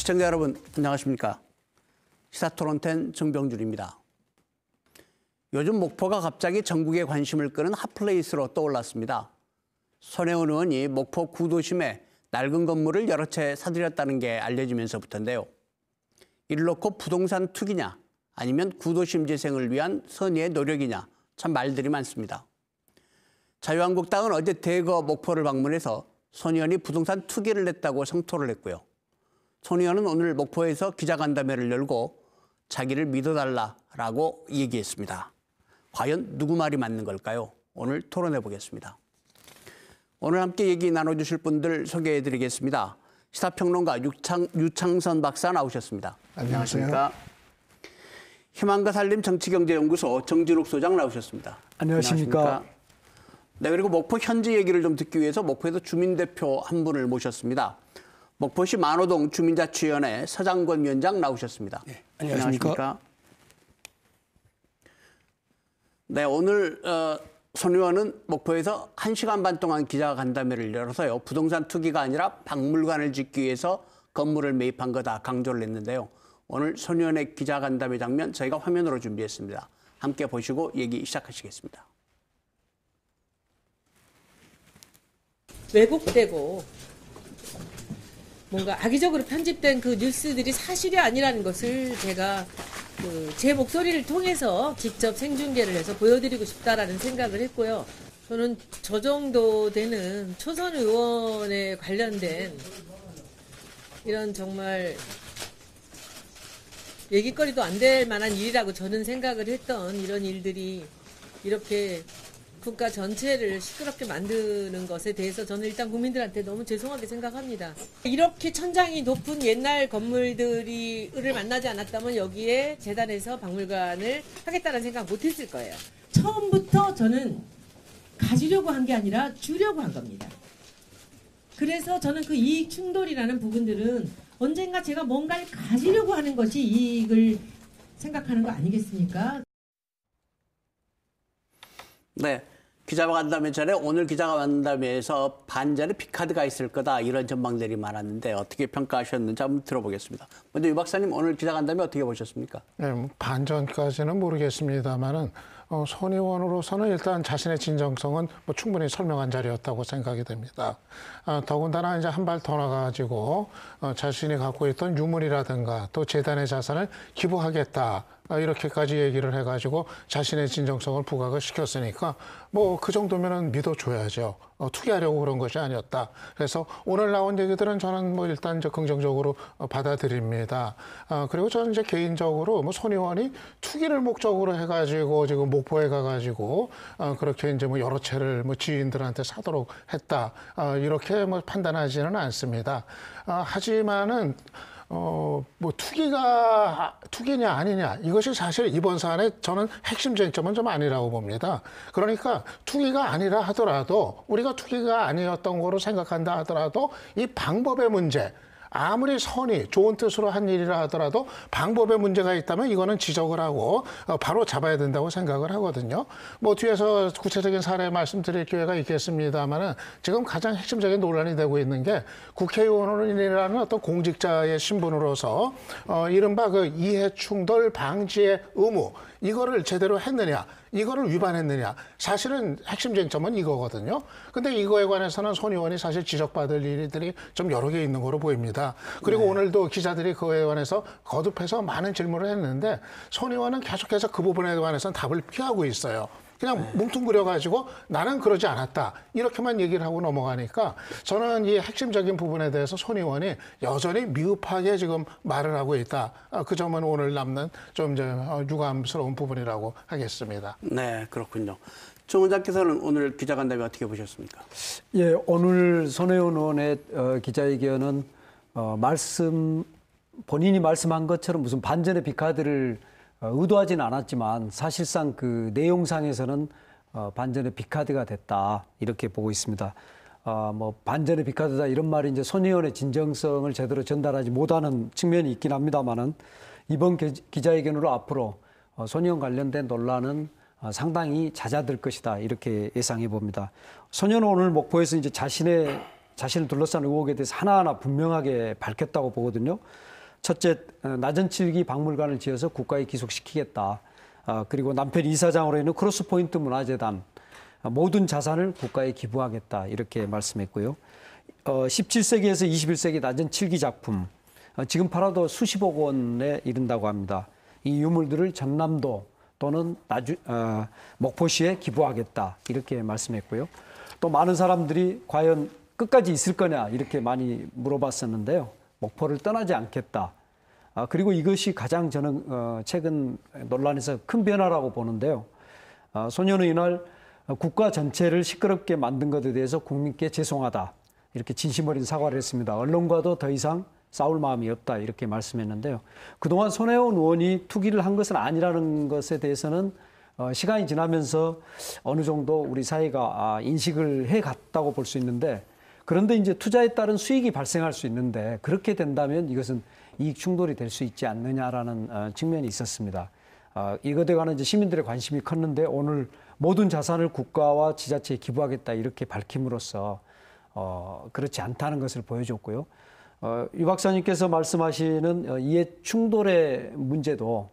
시청자 여러분, 안녕하십니까. 시사토론텐 정병준입니다. 요즘 목포가 갑자기 전국의 관심을 끄는 핫플레이스로 떠올랐습니다. 손혜원 의원이 목포 구도심에 낡은 건물을 여러 채 사들였다는 게 알려지면서부터인데요. 이를 놓고 부동산 투기냐 아니면 구도심 재생을 위한 선의의 노력이냐 참 말들이 많습니다. 자유한국당은 어제 대거 목포를 방문해서 손 의원이 부동산 투기를 냈다고 성토를 했고요. 손 의원은 오늘 목포에서 기자간담회를 열고 자기를 믿어달라라고 얘기했습니다. 과연 누구 말이 맞는 걸까요? 오늘 토론해 보겠습니다. 오늘 함께 얘기 나눠주실 분들 소개해드리겠습니다. 시사평론가 유창선 박사 나오셨습니다. 안녕하십니까. 희망과 살림 정치경제연구소 정진욱 소장 나오셨습니다. 안녕하십니까. 네, 그리고 목포 현지 얘기를 좀 듣기 위해서 목포에서 주민대표 한 분을 모셨습니다. 목포시 만호동 주민자치위원회 서장권 위원장 나오셨습니다. 네, 안녕하십니까. 네, 오늘 손 의원은 목포에서 1시간 반 동안 기자간담회를 열어서요. 부동산 투기가 아니라 박물관을 짓기 위해서 건물을 매입한 거다 강조를 했는데요. 오늘 손 의원의 기자간담회 장면 저희가 화면으로 준비했습니다. 함께 보시고 얘기 시작하시겠습니다. 왜곡되고 뭔가 악의적으로 편집된 그 뉴스들이 사실이 아니라는 것을 제가 제 목소리를 통해서 직접 생중계를 해서 보여드리고 싶다라는 생각을 했고요. 저는 저 정도 되는 초선 의원에 관련된 이런 정말 얘기거리도 안 될 만한 일이라고 저는 생각을 했던 이런 일들이 이렇게 국가 전체를 시끄럽게 만드는 것에 대해서 저는 일단 국민들한테 너무 죄송하게 생각합니다. 이렇게 천장이 높은 옛날 건물들을 만나지 않았다면 여기에 재단에서 박물관을 하겠다는 생각 못했을 거예요. 처음부터 저는 가지려고 한 게 아니라 주려고 한 겁니다. 그래서 저는 그 이익 충돌이라는 부분들은 언젠가 제가 뭔가를 가지려고 하는 것이 이익을 생각하는 거 아니겠습니까? 네, 기자간담회 전에 오늘 기자간담회에서 반전의 B카드가 있을 거다 이런 전망들이 많았는데 어떻게 평가하셨는지 한번 들어보겠습니다. 먼저 유 박사님 오늘 기자간담회 어떻게 보셨습니까? 네, 반전까지는 모르겠습니다만은 손 의원으로서는 일단 자신의 진정성은 충분히 설명한 자리였다고 생각이 됩니다. 더군다나 이제 한 발 더 나가가지고 자신이 갖고 있던 유물이라든가 또 재단의 자산을 기부하겠다. 이렇게까지 얘기를 해가지고 자신의 진정성을 부각을 시켰으니까 그 정도면은 믿어줘야죠. 투기하려고 그런 것이 아니었다. 그래서 오늘 나온 얘기들은 저는 일단 긍정적으로 받아들입니다. 그리고 저는 이제 개인적으로 손 의원이 투기를 목적으로 해가지고 지금 목포에 가가지고 그렇게 이제 여러 채를 지인들한테 사도록 했다. 이렇게 판단하지는 않습니다. 하지만은 투기냐 아니냐 이것이 사실 이번 사안의 저는 핵심 쟁점은 좀 아니라고 봅니다. 그러니까 투기가 아니라 하더라도 우리가 투기가 아니었던 거로 생각한다 하더라도 이 방법의 문제 아무리 선이 좋은 뜻으로 한 일이라 하더라도 방법에 문제가 있다면 이거는 지적을 하고 바로 잡아야 된다고 생각을 하거든요. 뒤에서 구체적인 사례 말씀드릴 기회가 있겠습니다만은 지금 가장 핵심적인 논란이 되고 있는 게 국회의원이라는 어떤 공직자의 신분으로서 이른바 그 이해충돌 방지의 의무 이거를 제대로 했느냐 이거를 위반했느냐 사실은 핵심 쟁점은 이거거든요. 근데 이거에 관해서는 손 의원이 사실 지적받을 일들이 좀 여러 개 있는 거로 보입니다. 그리고 네. 오늘도 기자들이 그에 관해서 거듭해서 많은 질문을 했는데 손 의원은 계속해서 그 부분에 관해서는 답을 피하고 있어요. 그냥 뭉뚱그려가지고 나는 그러지 않았다. 이렇게만 얘기를 하고 넘어가니까 저는 이 핵심적인 부분에 대해서 손 의원이 여전히 미흡하게 지금 말을 하고 있다. 그 점은 오늘 남는 좀 이제 유감스러운 부분이라고 하겠습니다. 네, 그렇군요. 정 원장께서는 오늘 기자간담회 어떻게 보셨습니까? 예, 오늘 손혜원 의원의 기자회견은 본인이 말씀한 것처럼 무슨 반전의 B카드를 의도하지는 않았지만 사실상 그 내용상에서는 반전의 B카드가 됐다 이렇게 보고 있습니다. 반전의 B카드다 이런 말이 이제 손 의원의 진정성을 제대로 전달하지 못하는 측면이 있긴 합니다만은 이번 기자회견으로 앞으로 손 의원 관련된 논란은 상당히 잦아들 것이다 이렇게 예상해 봅니다. 손 의원은 오늘 목포에서 이제 자신을 둘러싼 의혹에 대해서 하나하나 분명하게 밝혔다고 보거든요. 첫째, 낮은 칠기 박물관을 지어서 국가에 기속시키겠다. 그리고 남편 이사장으로 있는 크로스포인트 문화재단 모든 자산을 국가에 기부하겠다. 이렇게 말씀했고요. 17세기에서 21세기 낮은 칠기 작품 지금 팔아도 수십억 원에 이른다고 합니다. 이 유물들을 전남도 또는 목포시에 기부하겠다. 이렇게 말씀했고요. 또 많은 사람들이 과연 끝까지 있을 거냐 이렇게 많이 물어봤었는데요. 목포를 떠나지 않겠다. 그리고 이것이 가장 저는 최근 논란에서 큰 변화라고 보는데요. 소년은 이날 국가 전체를 시끄럽게 만든 것에 대해서 국민께 죄송하다. 이렇게 진심 어린 사과를 했습니다. 언론과도 더 이상 싸울 마음이 없다 이렇게 말씀했는데요. 그동안 손혜원 의원이 투기를 한 것은 아니라는 것에 대해서는 시간이 지나면서 어느 정도 우리 사회가 인식을 해갔다고 볼 수 있는데 그런데 이제 투자에 따른 수익이 발생할 수 있는데 그렇게 된다면 이것은 이익 충돌이 될 수 있지 않느냐라는 측면이 있었습니다. 이것에 관한 이제 시민들의 관심이 컸는데 오늘 모든 자산을 국가와 지자체에 기부하겠다 이렇게 밝힘으로써 그렇지 않다는 것을 보여줬고요. 유 박사님께서 말씀하시는 이해 충돌의 문제도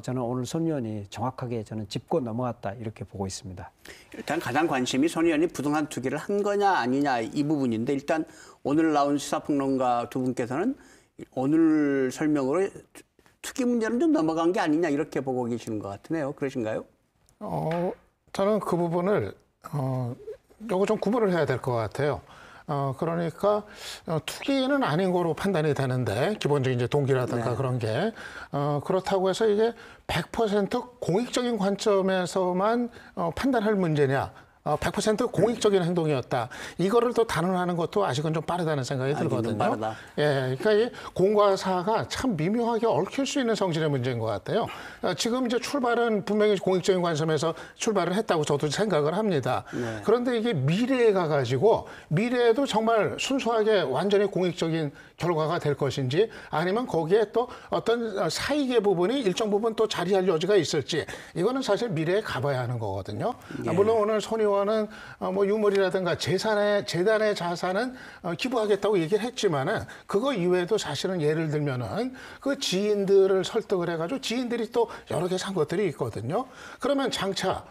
저는 오늘 손 의원이 정확하게 저는 짚고 넘어갔다 이렇게 보고 있습니다. 일단 가장 관심이 손 의원이 부동산 투기를 한 거냐 아니냐 이 부분인데 일단 오늘 나온 시사평론가 두 분께서는 오늘 설명으로 투기 문제는 좀 넘어간 게 아니냐 이렇게 보고 계시는 것 같으네요. 그러신가요? 저는 그 부분을 요거 좀 구분을 해야 될 것 같아요. 그러니까 투기는 아닌 거로 판단이 되는데 기본적인 이제 동기라든가 네. 그런 게 그렇다고 해서 이게 100% 공익적인 관점에서만 판단할 문제냐? 100% 공익적인 행동이었다. 이거를 또 단언하는 것도 아직은 좀 빠르다는 생각이 들거든요. 빠르다. 예, 그러니까 이 공과 사가 참 미묘하게 얽힐 수 있는 성질의 문제인 것 같아요. 지금 이제 출발은 분명히 공익적인 관점에서 출발을 했다고 저도 생각을 합니다. 네. 그런데 이게 미래에 가가지고 미래에도 정말 순수하게 완전히 공익적인 결과가 될 것인지 아니면 거기에 또 어떤 사익의 부분이 일정 부분 또 자리할 여지가 있을지 이거는 사실 미래에 가봐야 하는 거거든요. 예. 물론 오늘 손 의원은 뭐 유물이라든가 재단의 자산은 기부하겠다고 얘기를 했지만은 그거 이외에도 사실은 예를 들면은 그 지인들을 설득을 해가지고 지인들이 또 여러 개 산 것들이 있거든요. 그러면 장차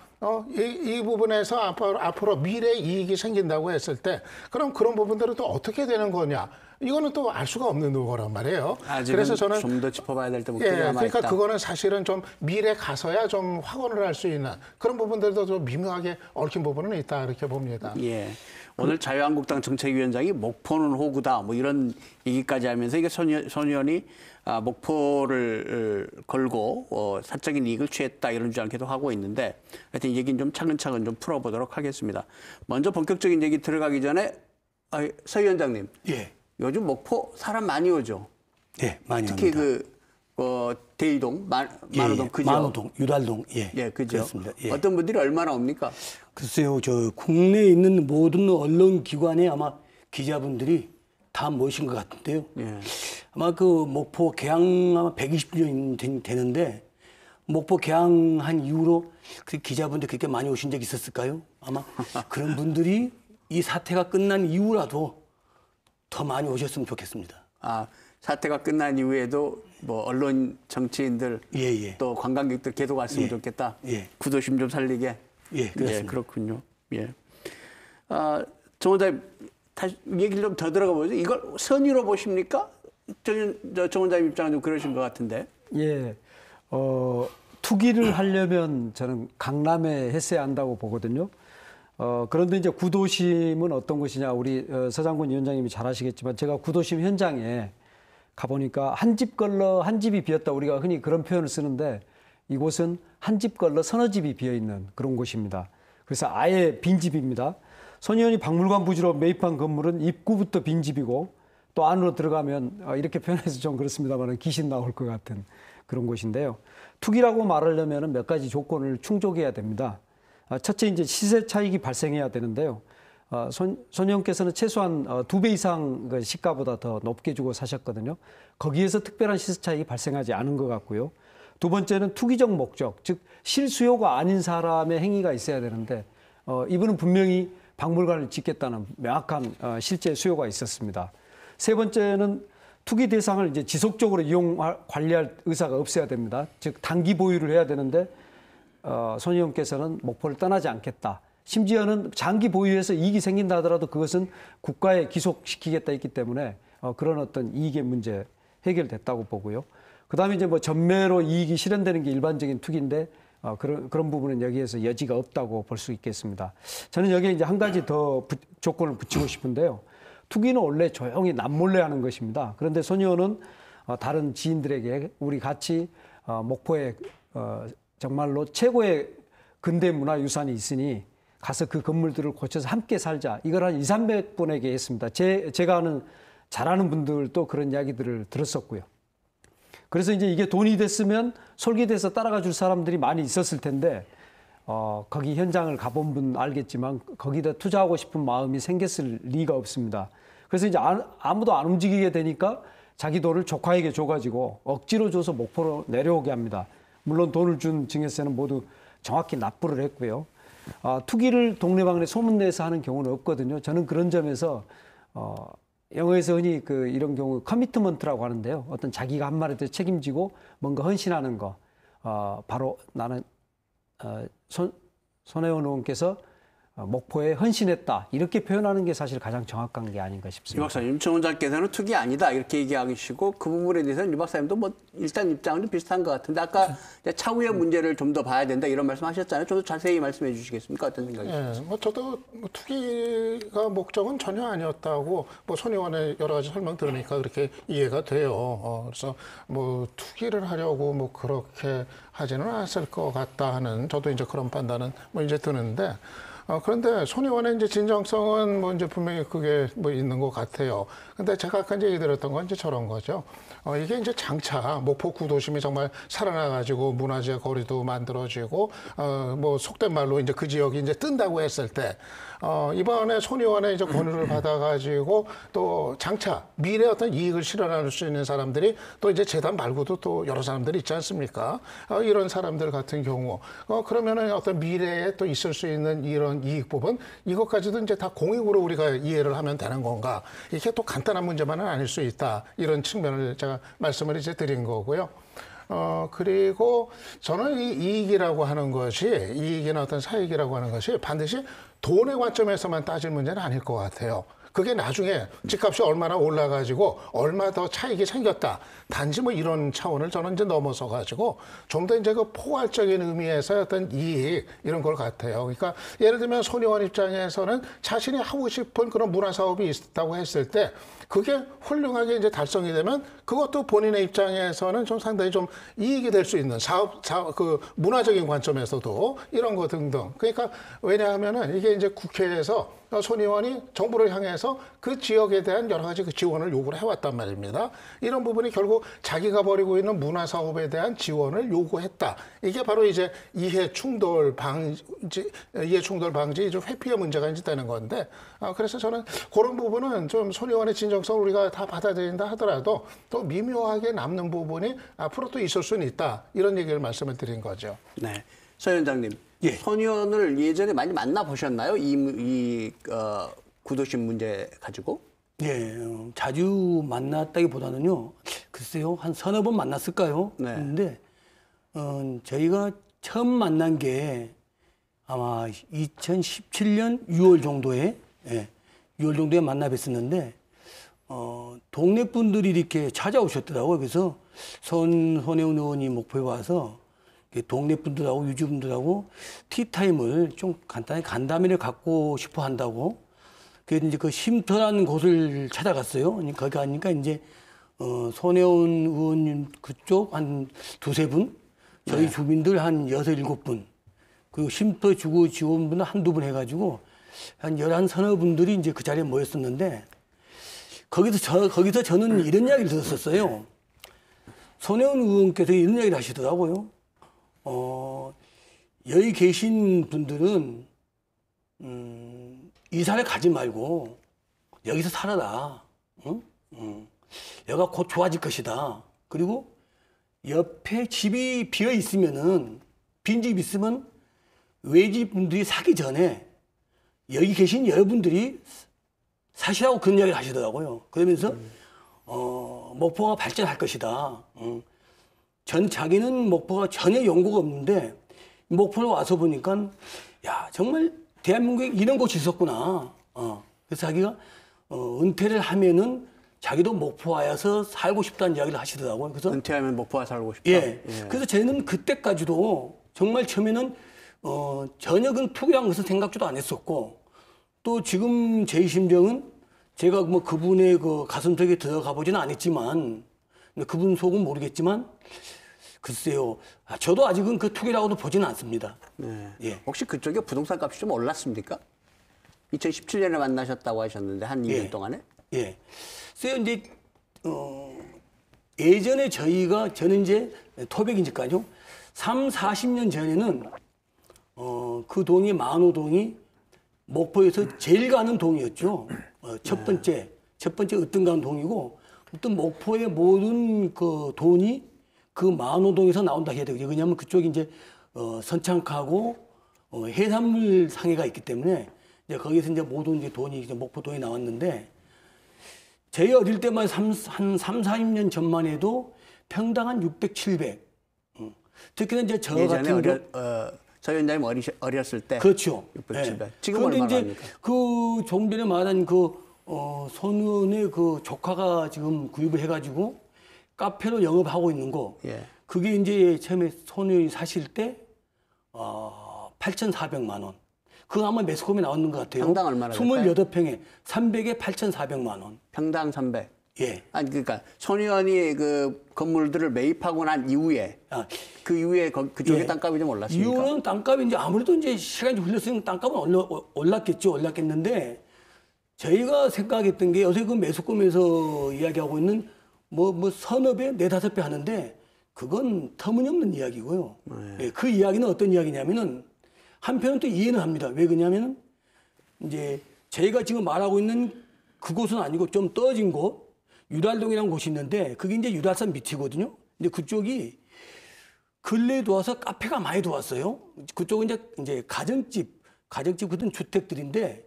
이 부분에서 앞으로 미래 이익이 생긴다고 했을 때 그럼 그런 부분들은 또 어떻게 되는 거냐? 이거는 또 알 수가 없는 거란 말이에요. 그래서 저는 좀 더 짚어봐야 될 부분이 남아 있다. 그러니까 그거는 사실은 좀 미래 가서야 좀 확언을 할 수 있는 그런 부분들도 좀 미묘하게 얽힌 부분은 있다 이렇게 봅니다. 예. 오늘 자유한국당 정책위원장이 목포는 호구다 뭐 이런 얘기까지 하면서 이게 손 의원이 목포를 걸고 사적인 이익을 취했다 이런 주장도 하고 있는데 하여튼 이 얘기는 좀 차근차근 좀 풀어보도록 하겠습니다. 먼저 본격적인 얘기 들어가기 전에 서 위원장님. 예. 요즘 목포 사람 많이 오죠. 예, 많이 특히 옵니다. 대이동, 예, 만호동, 예. 그죠? 만호동, 유달동, 예, 예, 그죠. 그렇습니다. 예. 어떤 분들이 얼마나 옵니까? 글쎄요, 저 국내에 있는 모든 언론 기관에 아마 기자분들이 다 모이신 것 같은데요. 예. 아마 그 목포 개항 아마 120주년 되는데 목포 개항한 이후로 그 기자분들 그렇게 많이 오신 적 있었을까요? 아마 그런 분들이 이 사태가 끝난 이후라도 더 많이 오셨으면 좋겠습니다. 사태가 끝난 이후에도 뭐 언론, 정치인들, 예, 예. 또 관광객들 계속 왔으면 예. 좋겠다. 예. 구도심 좀 살리게. 예, 그렇습니다. 그렇군요. 예. 정 원장님, 다시 얘기를 좀 더 들어가 보죠. 이걸 선의로 보십니까? 정 원장님 입장은 좀 그러신 것 같은데. 예, 투기를 하려면 저는 강남에 했어야 한다고 보거든요. 그런데 이제 구도심은 어떤 것이냐, 우리 서장군 위원장님이 잘 아시겠지만 제가 구도심 현장에 가보니까 한 집 걸러 한 집이 비었다. 우리가 흔히 그런 표현을 쓰는데 이곳은 한 집 걸러 서너 집이 비어있는 그런 곳입니다. 그래서 아예 빈집입니다. 손 의원이 박물관 부지로 매입한 건물은 입구부터 빈집이고 또 안으로 들어가면 이렇게 표현해서 좀 그렇습니다만 귀신 나올 것 같은 그런 곳인데요. 투기라고 말하려면 몇 가지 조건을 충족해야 됩니다. 첫째, 이제 시세 차익이 발생해야 되는데요. 손 의원께서는 최소한 2배 이상 그 시가보다 더 높게 주고 사셨거든요. 거기에서 특별한 시세 차익이 발생하지 않은 것 같고요. 두 번째는 투기적 목적, 즉 실수요가 아닌 사람의 행위가 있어야 되는데 이분은 분명히 박물관을 짓겠다는 명확한 실제 수요가 있었습니다. 세 번째는 투기 대상을 이제 지속적으로 관리할 의사가 없어야 됩니다. 즉 단기 보유를 해야 되는데 손 의원께서는 목포를 떠나지 않겠다. 심지어는 장기 보유해서 이익이 생긴다 하더라도 그것은 국가에 기속시키겠다 했기 때문에 그런 어떤 이익의 문제 해결됐다고 보고요. 그다음에 이제 뭐 전매로 이익이 실현되는 게 일반적인 투기인데 그런 부분은 여기에서 여지가 없다고 볼 수 있겠습니다. 저는 여기에 이제 한 가지 더 조건을 붙이고 싶은데요. 투기는 원래 조용히 남몰래 하는 것입니다. 그런데 손 의원은 다른 지인들에게 우리 같이 목포에 정말로 최고의 근대 문화유산이 있으니 가서 그 건물들을 고쳐서 함께 살자. 이걸 한 200~300분에게 했습니다. 제가 아는 잘 아는 분들도 그런 이야기들을 들었었고요. 그래서 이제 이게 돈이 됐으면 솔깃해서 따라가 줄 사람들이 많이 있었을 텐데 거기 현장을 가본 분 알겠지만 거기다 투자하고 싶은 마음이 생겼을 리가 없습니다. 그래서 이제 아무도 안 움직이게 되니까 자기 돈을 조카에게 줘가지고 억지로 줘서 목포로 내려오게 합니다. 물론 돈을 준 증여세는 모두 정확히 납부를 했고요. 투기를 동네방네 소문내서 하는 경우는 없거든요. 저는 그런 점에서 영어에서 흔히 이런 경우 커미트먼트라고 하는데요. 어떤 자기가 한 말에 대해 책임지고 뭔가 헌신하는 거. 바로 나는 손혜원 의원께서 목포에 헌신했다. 이렇게 표현하는 게 사실 가장 정확한 게 아닌가 유 싶습니다. 박사님, 정 원장께서는 투기 아니다 이렇게 얘기하시고 그 부분에 대해서는 유 박사님도 뭐 일단 입장은 좀 비슷한 것 같은데 아까 차후의 문제를 좀 더 봐야 된다 이런 말씀하셨잖아요. 좀 더 자세히 말씀해 주시겠습니까? 어떤 생각이세요? 예, 뭐 저도 투기가 목적은 전혀 아니었다고 뭐 손 의원의 여러 가지 설명 들으니까 그렇게 이해가 돼요. 그래서 뭐 투기를 하려고 뭐 그렇게 하지는 않았을 것 같다 하는 저도 이제 그런 판단은 뭐 이제 드는데. 그런데 손 의원의 이제 진정성은 뭐 이제 분명히 그게 뭐 있는 것 같아요. 근데 제가 아까 이제 얘기드렸던 건 이제 저런 거죠. 이게 이제 장차 목포 구도심이 정말 살아나가지고 문화재 거리도 만들어지고, 뭐 속된 말로 이제 그 지역이 이제 뜬다고 했을 때, 이번에 손 의원의 이제 권유를 받아가지고 또 장차 미래 어떤 이익을 실현할 수 있는 사람들이 또 이제 재단 말고도 또 여러 사람들이 있지 않습니까? 이런 사람들 같은 경우, 그러면은 어떤 미래에 또 있을 수 있는 이런 이익 부분, 이것까지도 이제 다 공익으로 우리가 이해를 하면 되는 건가? 이게 또 간단한 문제만은 아닐 수 있다. 이런 측면을 제가 말씀을 이제 드린 거고요. 그리고 저는 이 이익이라고 하는 것이, 이익이나 어떤 사익이라고 하는 것이 반드시 돈의 관점에서만 따질 문제는 아닐 것 같아요. 그게 나중에 집값이 얼마나 올라가지고 얼마 더 차익이 생겼다. 단지 뭐 이런 차원을 저는 이제 넘어서 가지고 좀 더 이제 그 포괄적인 의미에서 어떤 이익 이런 걸 같아요. 그러니까 예를 들면 손 의원 입장에서는 자신이 하고 싶은 그런 문화 사업이 있다고 했을 때 그게 훌륭하게 이제 달성이 되면 그것도 본인의 입장에서는 좀 상당히 좀 이익이 될 수 있는 그 문화적인 관점에서도 이런 거 등등. 그러니까 왜냐하면은 이게 이제 국회에서 손 의원이 정부를 향해서 그 지역에 대한 여러 가지 그 지원을 요구를 해왔단 말입니다. 이런 부분이 결국 자기가 벌이고 있는 문화 사업에 대한 지원을 요구했다. 이게 바로 이제 이해 충돌 방지, 좀 회피의 문제가 이제 되는 건데, 그래서 저는 그런 부분은 좀 손 의원의 진정성을 우리가 다 받아들인다 하더라도 또 미묘하게 남는 부분이 앞으로 또 있을 수는 있다. 이런 얘기를 말씀을 드린 거죠. 네, 서 위원장님. 예. 손 의원을 예전에 많이 만나보셨나요? 구도심 문제 가지고? 예, 자주 만났다기보다는요, 글쎄요, 한 서너 번 만났을까요? 네. 근데, 저희가 처음 만난 게 아마 2017년 6월 정도에, 6월 정도에 만나 뵀었는데, 동네 분들이 이렇게 찾아오셨더라고요. 그래서 손혜원 의원이 목포에 와서 동네 분들하고 유주 분들하고 티타임을 좀 간단히 간담회를 갖고 싶어 한다고. 그래서 이제 그 쉼터라는 곳을 찾아갔어요. 거기 가니까 이제 손혜원 의원 그쪽 한 두세 분, 저희 주민들 한 6~7분, 그리고 쉼터 주거 지원분 한두 분 해가지고 한 11, 서너 분들이 이제 그 자리에 모였었는데 거기서 저는 이런 이야기를 들었었어요. 손혜원 의원께서 이런 이야기를 하시더라고요. 여기 계신 분들은 이사를 가지 말고 여기서 살아라. 응? 여기가 곧 좋아질 것이다. 그리고 옆에 집이 비어 있으면은 빈집 있으면 외집 분들이 사기 전에 여기 계신 여러분들이 사시라고 그런 이야기를 하시더라고요. 그러면서 목포가 발전할 것이다. 자기는 목포가 전혀 연고가 없는데 목포를 와서 보니까 야 정말 대한민국에 이런 곳이 있었구나. 그래서 자기가 은퇴를 하면은 자기도 목포 와서 살고 싶다는 이야기를 하시더라고요. 그래서 은퇴하면 목포와 살고 싶다. 예. 그래서 저는 그때까지도 정말 처음에는 전혀 그 투기란 것은 생각지도 안 했었고 또 지금 제 심정은 제가 뭐 그분의 그 가슴속에 들어가 보지는 않았지만 그분 속은 모르겠지만 글쎄요. 저도 아직은 그 투기라고도 보지는 않습니다. 네. 예. 혹시 그쪽에 부동산 값이 좀 올랐습니까? 2017년에 만나셨다고 하셨는데 한 2년 동안에? 예. 그래서 이제 예전에 저는 이제 토백이니까요. 40년 전에는 그 동이 만호동이 목포에서 제일 가는 동이었죠. 첫 번째 으뜸 가는 동이고 어떤 목포의 모든 그 돈이 그 만호동에서 나온다 해야 되거든요. 왜냐하면 그쪽이 이제 선창하고 해산물 상해가 있기 때문에 이제 거기서 이제 모든 이제 돈이 이제 목포동에 나왔는데 제 어릴 때만 한 3, 40년 전만 해도 평당 한 600, 700. 특히나 이제 저 예전에 같은 저 위원장님 어렸을 때. 그렇죠. 600, 700. 예. 지금 그런데 얼마나 이제 합니까? 그 조금 전에 말한 그 손은의 그 조카가 지금 구입을 해가지고 카페로 영업하고 있는 거. 예. 그게 이제 처음에 손은이 사실 때 8,400만 원. 그거 아마 매스컴에 나왔는 것 같아요. 평당 얼마나 될까요? 28평에 300에 8,400만 원. 평당 300. 예. 아니 그러니까 손 의원이 그 건물들을 매입하고 난 이후에 그 이후에 그쪽에 예. 땅값이 좀 올랐습니까? 이유는 땅값이 이제 아무래도 이제 시간이 흘렀으니까 땅값은 올랐겠는데 저희가 생각했던 게 요새 그 매수금에서 이야기하고 있는 뭐 서너 배, 네다섯 배 하는데 그건 터무니없는 이야기고요. 예, 그 이야기는 어떤 이야기냐면은 한편은 또 이해는 합니다. 왜 그러냐면은 이제 저희가 지금 말하고 있는 그곳은 아니고 좀 떨어진 곳, 유달동이라는 곳이 있는데 그게 이제 유달산 밑이거든요. 근데 그쪽이 근래에 들어와서 카페가 많이 들어왔어요. 그쪽은 이제 가정집 같은 주택들인데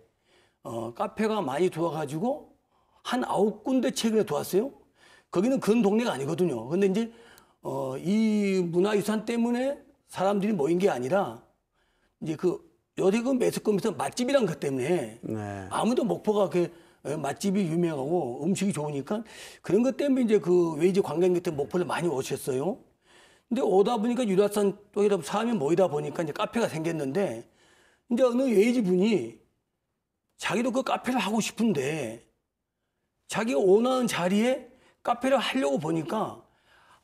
카페가 많이 들어와가지고 한 9군데 최근에 들어왔어요. 거기는 그런 동네가 아니거든요. 근데 이제 이 문화유산 때문에 사람들이 모인 게 아니라 이제 요새 그 매스컴에서 맛집이란 것 때문에 네. 아무도 목포가 그 맛집이 유명하고 음식이 좋으니까 그런 것 때문에 이제 그 외지 관광객들 목포를 많이 오셨어요. 근데 오다 보니까 유라산 쪽에다 사람이 모이다 보니까 이제 카페가 생겼는데 이제 어느 외지 분이 자기도 그 카페를 하고 싶은데 자기가 원하는 자리에 카페를 하려고 보니까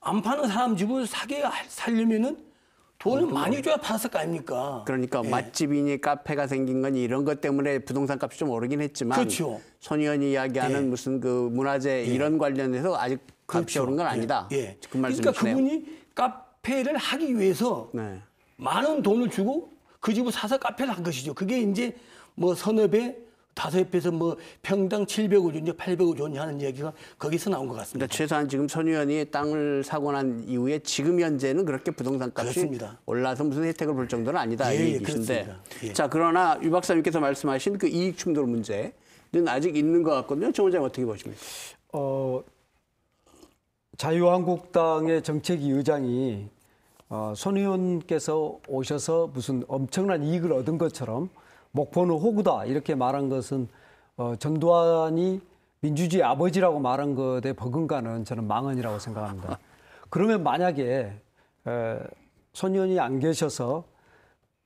안 파는 사람 집을 사게 살려면은 돈을 많이 줘야 팔았을 거 아닙니까? 그러니까 예. 맛집이니 카페가 생긴 건 이런 것 때문에 부동산 값이 좀 오르긴 했지만 그렇죠. 손 의원이 이야기하는 예. 무슨 그 문화재 이런 관련해서 아직 값이 그렇죠. 오른 건 아니다. 예. 그 그러니까 말씀이시네요. 그분이 카페를 하기 위해서 네. 많은 돈을 주고 그 집을 사서 카페를 한 것이죠. 그게 이제 뭐 서너 배, 다섯 배에서 뭐 평당 700을 줬냐, 800을 줬냐 하는 얘기가 거기서 나온 것 같습니다. 그러니까 최소한 지금 손 의원이 땅을 사고 난 이후에 지금 현재는 그렇게 부동산 값이 그렇습니다. 올라서 무슨 혜택을 볼 정도는 아니다. 예, 이 예, 얘기신데. 그렇습니다. 예. 자, 그러나 유 박사님께서 말씀하신 그 이익 충돌 문제는 아직 있는 것 같거든요. 정 원장님 어떻게 보십니까? 자유한국당의 정책위 의장이 손 의원께서 오셔서 무슨 엄청난 이익을 얻은 것처럼 목포는 호구다 이렇게 말한 것은 전두환이 민주주의 아버지라고 말한 것에 버금가는 저는 망언이라고 생각합니다. 그러면 만약에 손 의원이 안 계셔서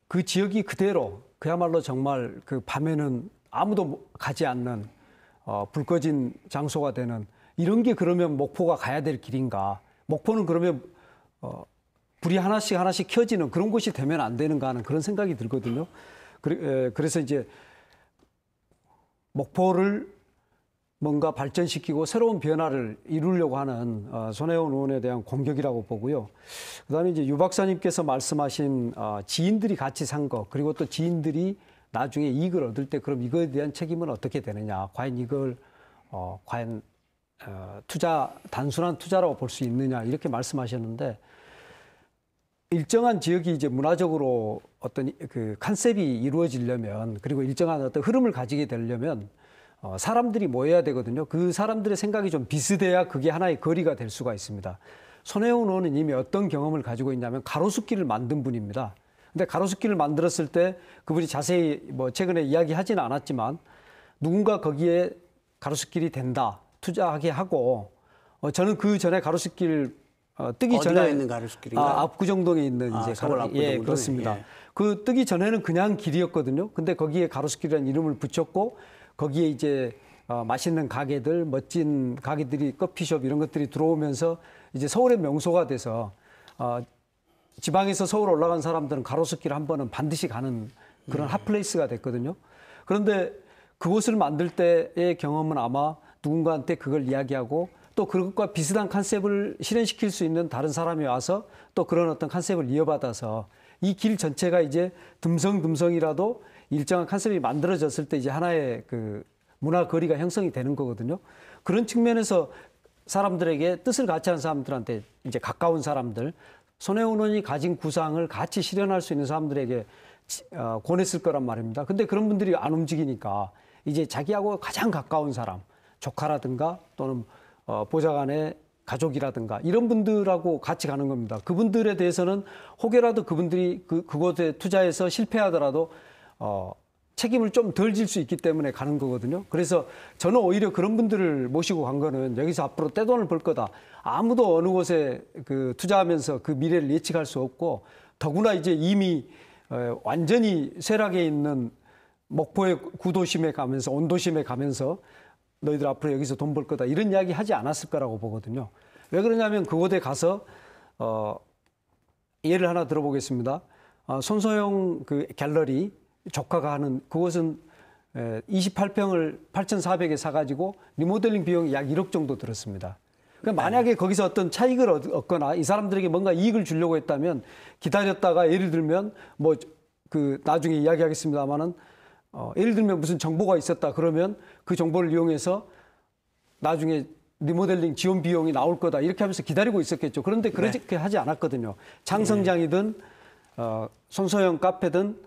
그 지역이 그대로 그야말로 정말 그 밤에는 아무도 가지 않는 불 꺼진 장소가 되는 이런 게 그러면 목포가 가야 될 길인가? 목포는 그러면 불이 하나씩 켜지는 그런 곳이 되면 안 되는가 하는 그런 생각이 들거든요. 그래서 이제 목포를 뭔가 발전시키고 새로운 변화를 이루려고 하는 손혜원 의원에 대한 공격이라고 보고요. 그다음에 이제 유 박사님께서 말씀하신 지인들이 같이 산 거 그리고 또 지인들이 나중에 이익을 얻을 때 그럼 이거에 대한 책임은 어떻게 되느냐? 과연 이걸 과연 단순한 투자라고 볼 수 있느냐 이렇게 말씀하셨는데. 일정한 지역이 이제 문화적으로 어떤 그 컨셉이 이루어지려면 그리고 일정한 어떤 흐름을 가지게 되려면 사람들이 모여야 되거든요. 그 사람들의 생각이 좀 비슷해야 그게 하나의 거리가 될 수가 있습니다. 손혜원 의원은 이미 어떤 경험을 가지고 있냐면 가로수길을 만든 분입니다. 근데 가로수길을 만들었을 때 그분이 자세히 뭐 최근에 이야기하지는 않았지만 누군가 거기에 가로수길이 된다, 투자하게 하고 저는 그 전에 가로수길 뜨기 어디가 전에 있는 가로수길인가요? 압구정동에 있는 이제 서울 압구정동에. 예, 그렇습니다. 예. 그 뜨기 전에는 그냥 길이었거든요. 근데 거기에 가로수길이라는 이름을 붙였고 거기에 이제 맛있는 가게들, 멋진 가게들이 커피숍 이런 것들이 들어오면서 이제 서울의 명소가 돼서 지방에서 서울 올라간 사람들은 가로수길 한 번은 반드시 가는 그런 핫플레이스가 됐거든요. 그런데 그곳을 만들 때의 경험은 아마 누군가한테 그걸 이야기하고 또 그것과 비슷한 컨셉을 실현시킬 수 있는 다른 사람이 와서 또 그런 어떤 컨셉을 이어받아서 이 길 전체가 이제 듬성듬성이라도 일정한 컨셉이 만들어졌을 때 이제 하나의 그 문화 거리가 형성이 되는 거거든요. 그런 측면에서 사람들에게 뜻을 같이 하는 사람들한테 이제 가까운 사람들, 손혜원 의원이 가진 구상을 같이 실현할 수 있는 사람들에게 권했을 거란 말입니다. 근데 그런 분들이 안 움직이니까 이제 자기하고 가장 가까운 사람, 조카라든가 또는 보좌관의 가족이라든가 이런 분들하고 같이 가는 겁니다. 그분들에 대해서는 혹여라도 그분들이 그곳에 투자해서 실패하더라도 책임을 좀 덜 질 수 있기 때문에 가는 거거든요. 그래서 저는 오히려 그런 분들을 모시고 간 거는 여기서 앞으로 떼돈을 벌 거다. 아무도 어느 곳에 그 투자하면서 그 미래를 예측할 수 없고 더구나 이제 이미 완전히 쇠락에 있는 목포의 구도심에 가면서 온도심에 가면서 너희들 앞으로 여기서 돈 벌 거다 이런 이야기 하지 않았을 거라고 보거든요. 왜 그러냐면 그곳에 가서 예를 하나 들어보겠습니다. 손소영 그 갤러리 조카가 하는 그곳은 28평을 8,400에 사가지고 리모델링 비용이 약 1억 정도 들었습니다. 그러니까 만약에 거기서 어떤 차익을 얻거나 이 사람들에게 뭔가 이익을 주려고 했다면 기다렸다가 예를 들면 뭐 그 나중에 이야기하겠습니다만은 예를 들면 무슨 정보가 있었다 그러면 그 정보를 이용해서 나중에 리모델링 지원 비용이 나올 거다 이렇게 하면서 기다리고 있었겠죠. 그런데 그렇게 하지 않았거든요. 장성장이든 손소영 카페든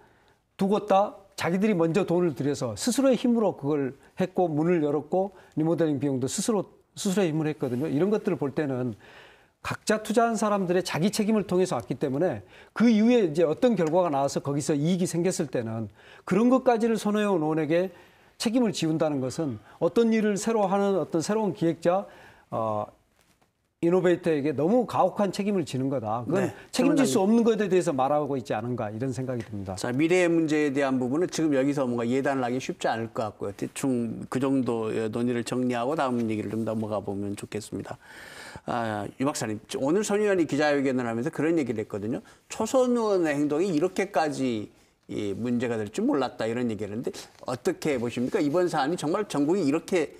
두 곳 다 자기들이 먼저 돈을 들여서 스스로의 힘으로 그걸 했고 문을 열었고 리모델링 비용도 스스로의 힘을 했거든요. 이런 것들을 볼 때는 각자 투자한 사람들의 자기 책임을 통해서 왔기 때문에 그 이후에 이제 어떤 결과가 나와서 거기서 이익이 생겼을 때는 그런 것까지를 손혜원 의원에게 책임을 지운다는 것은 어떤 일을 새로 하는 어떤 새로운 기획자, 이노베이터에게 너무 가혹한 책임을 지는 거다. 그건 네, 책임질 수 없는 것에 대해서 말하고 있지 않은가 이런 생각이 듭니다. 자, 미래의 문제에 대한 부분은 지금 여기서 뭔가 예단을 하기 쉽지 않을 것 같고요. 대충 그 정도 논의를 정리하고 다음 얘기를 좀 넘어가 보면 좋겠습니다. 유 박사님, 오늘 손 의원이 기자회견을 하면서 그런 얘기를 했거든요. 초선 의원의 행동이 이렇게까지 문제가 될 줄 몰랐다 이런 얘기를 했는데 어떻게 보십니까? 이번 사안이 정말 전국이 이렇게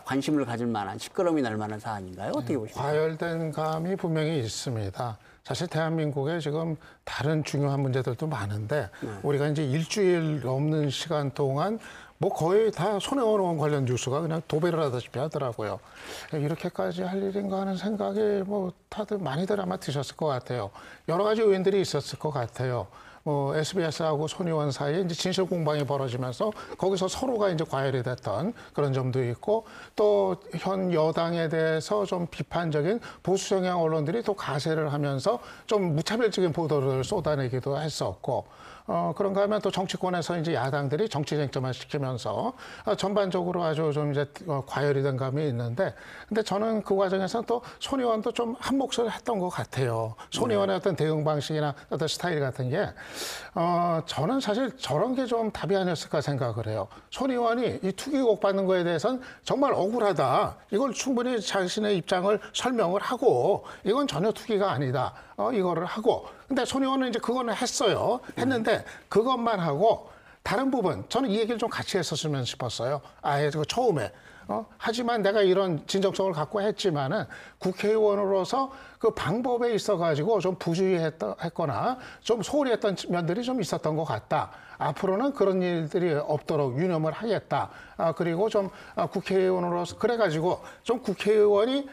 관심을 가질 만한 시끄러움이 날 만한 사안인가요? 어떻게 보십니까? 과열된 감이 분명히 있습니다. 사실 대한민국에 지금 다른 중요한 문제들도 많은데 우리가 이제 일주일 넘는 시간 동안 뭐 거의 다 손혜원 의원 관련 뉴스가 그냥 도배를 하다시피 하더라고요. 이렇게까지 할 일인가 하는 생각이 뭐 다들 많이들 아마 드셨을 것 같아요. 여러 가지 요인들이 있었을 것 같아요. 뭐 SBS하고 손 의원 사이에 이제 진실 공방이 벌어지면서 거기서 서로가 이제 과열이 됐던 그런 점도 있고 또 현 여당에 대해서 좀 비판적인 보수 성향 언론들이 또 가세를 하면서 좀 무차별적인 보도를 쏟아내기도 했었고 그런가 하면 또 정치권에서 이제 야당들이 정치 쟁점화 시키면서 전반적으로 아주 좀 이제 과열이 된 감이 있는데 근데 저는 그 과정에서 또 손 의원도 좀 한 몫을 했던 것 같아요. 손 의원의 어떤 대응 방식이나 어떤 스타일 같은 게 저는 사실 저런 게 좀 답이 아니었을까 생각을 해요. 손 의원이 이 투기국 받는 거에 대해서는 정말 억울하다. 이걸 충분히 자신의 입장을 설명을 하고 이건 전혀 투기가 아니다. 이거를 하고 근데 손 의원은 이제 그거는 했어요. 했는데 그것만 하고 다른 부분 저는 이 얘기를 좀 같이 했었으면 싶었어요. 아예 그 처음에. 하지만 내가 이런 진정성을 갖고 했지만은 국회의원으로서 그 방법에 있어가지고 좀 부주의했거나 좀 소홀히 했던 면들이 좀 있었던 것 같다. 앞으로는 그런 일들이 없도록 유념을 하겠다. 그리고 좀 국회의원으로서 그래가지고 좀 국회의원이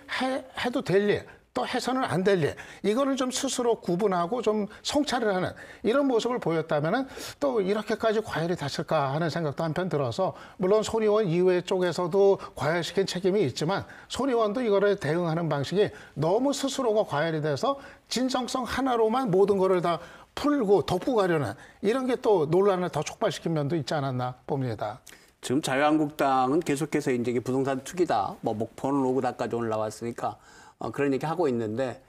해도 될 일, 또 해서는 안 될 일, 이거를 좀 스스로 구분하고 좀 성찰을 하는 이런 모습을 보였다면은 또 이렇게까지 과열이 됐을까 하는 생각도 한편 들어서, 물론 손의원 이외 쪽에서도 과열시킨 책임이 있지만 손의원도 이거를 대응하는 방식이 너무 스스로가 과열이 돼서 진정성 하나로만 모든 거를 다 풀고 덮고 가려는 이런 게 또 논란을 더 촉발시킨 면도 있지 않았나 봅니다. 지금 자유한국당은 계속해서 이제 이게 부동산 투기다, 뭐 목포는 오구다까지 올라왔으니까 그런 얘기 하고 있는데,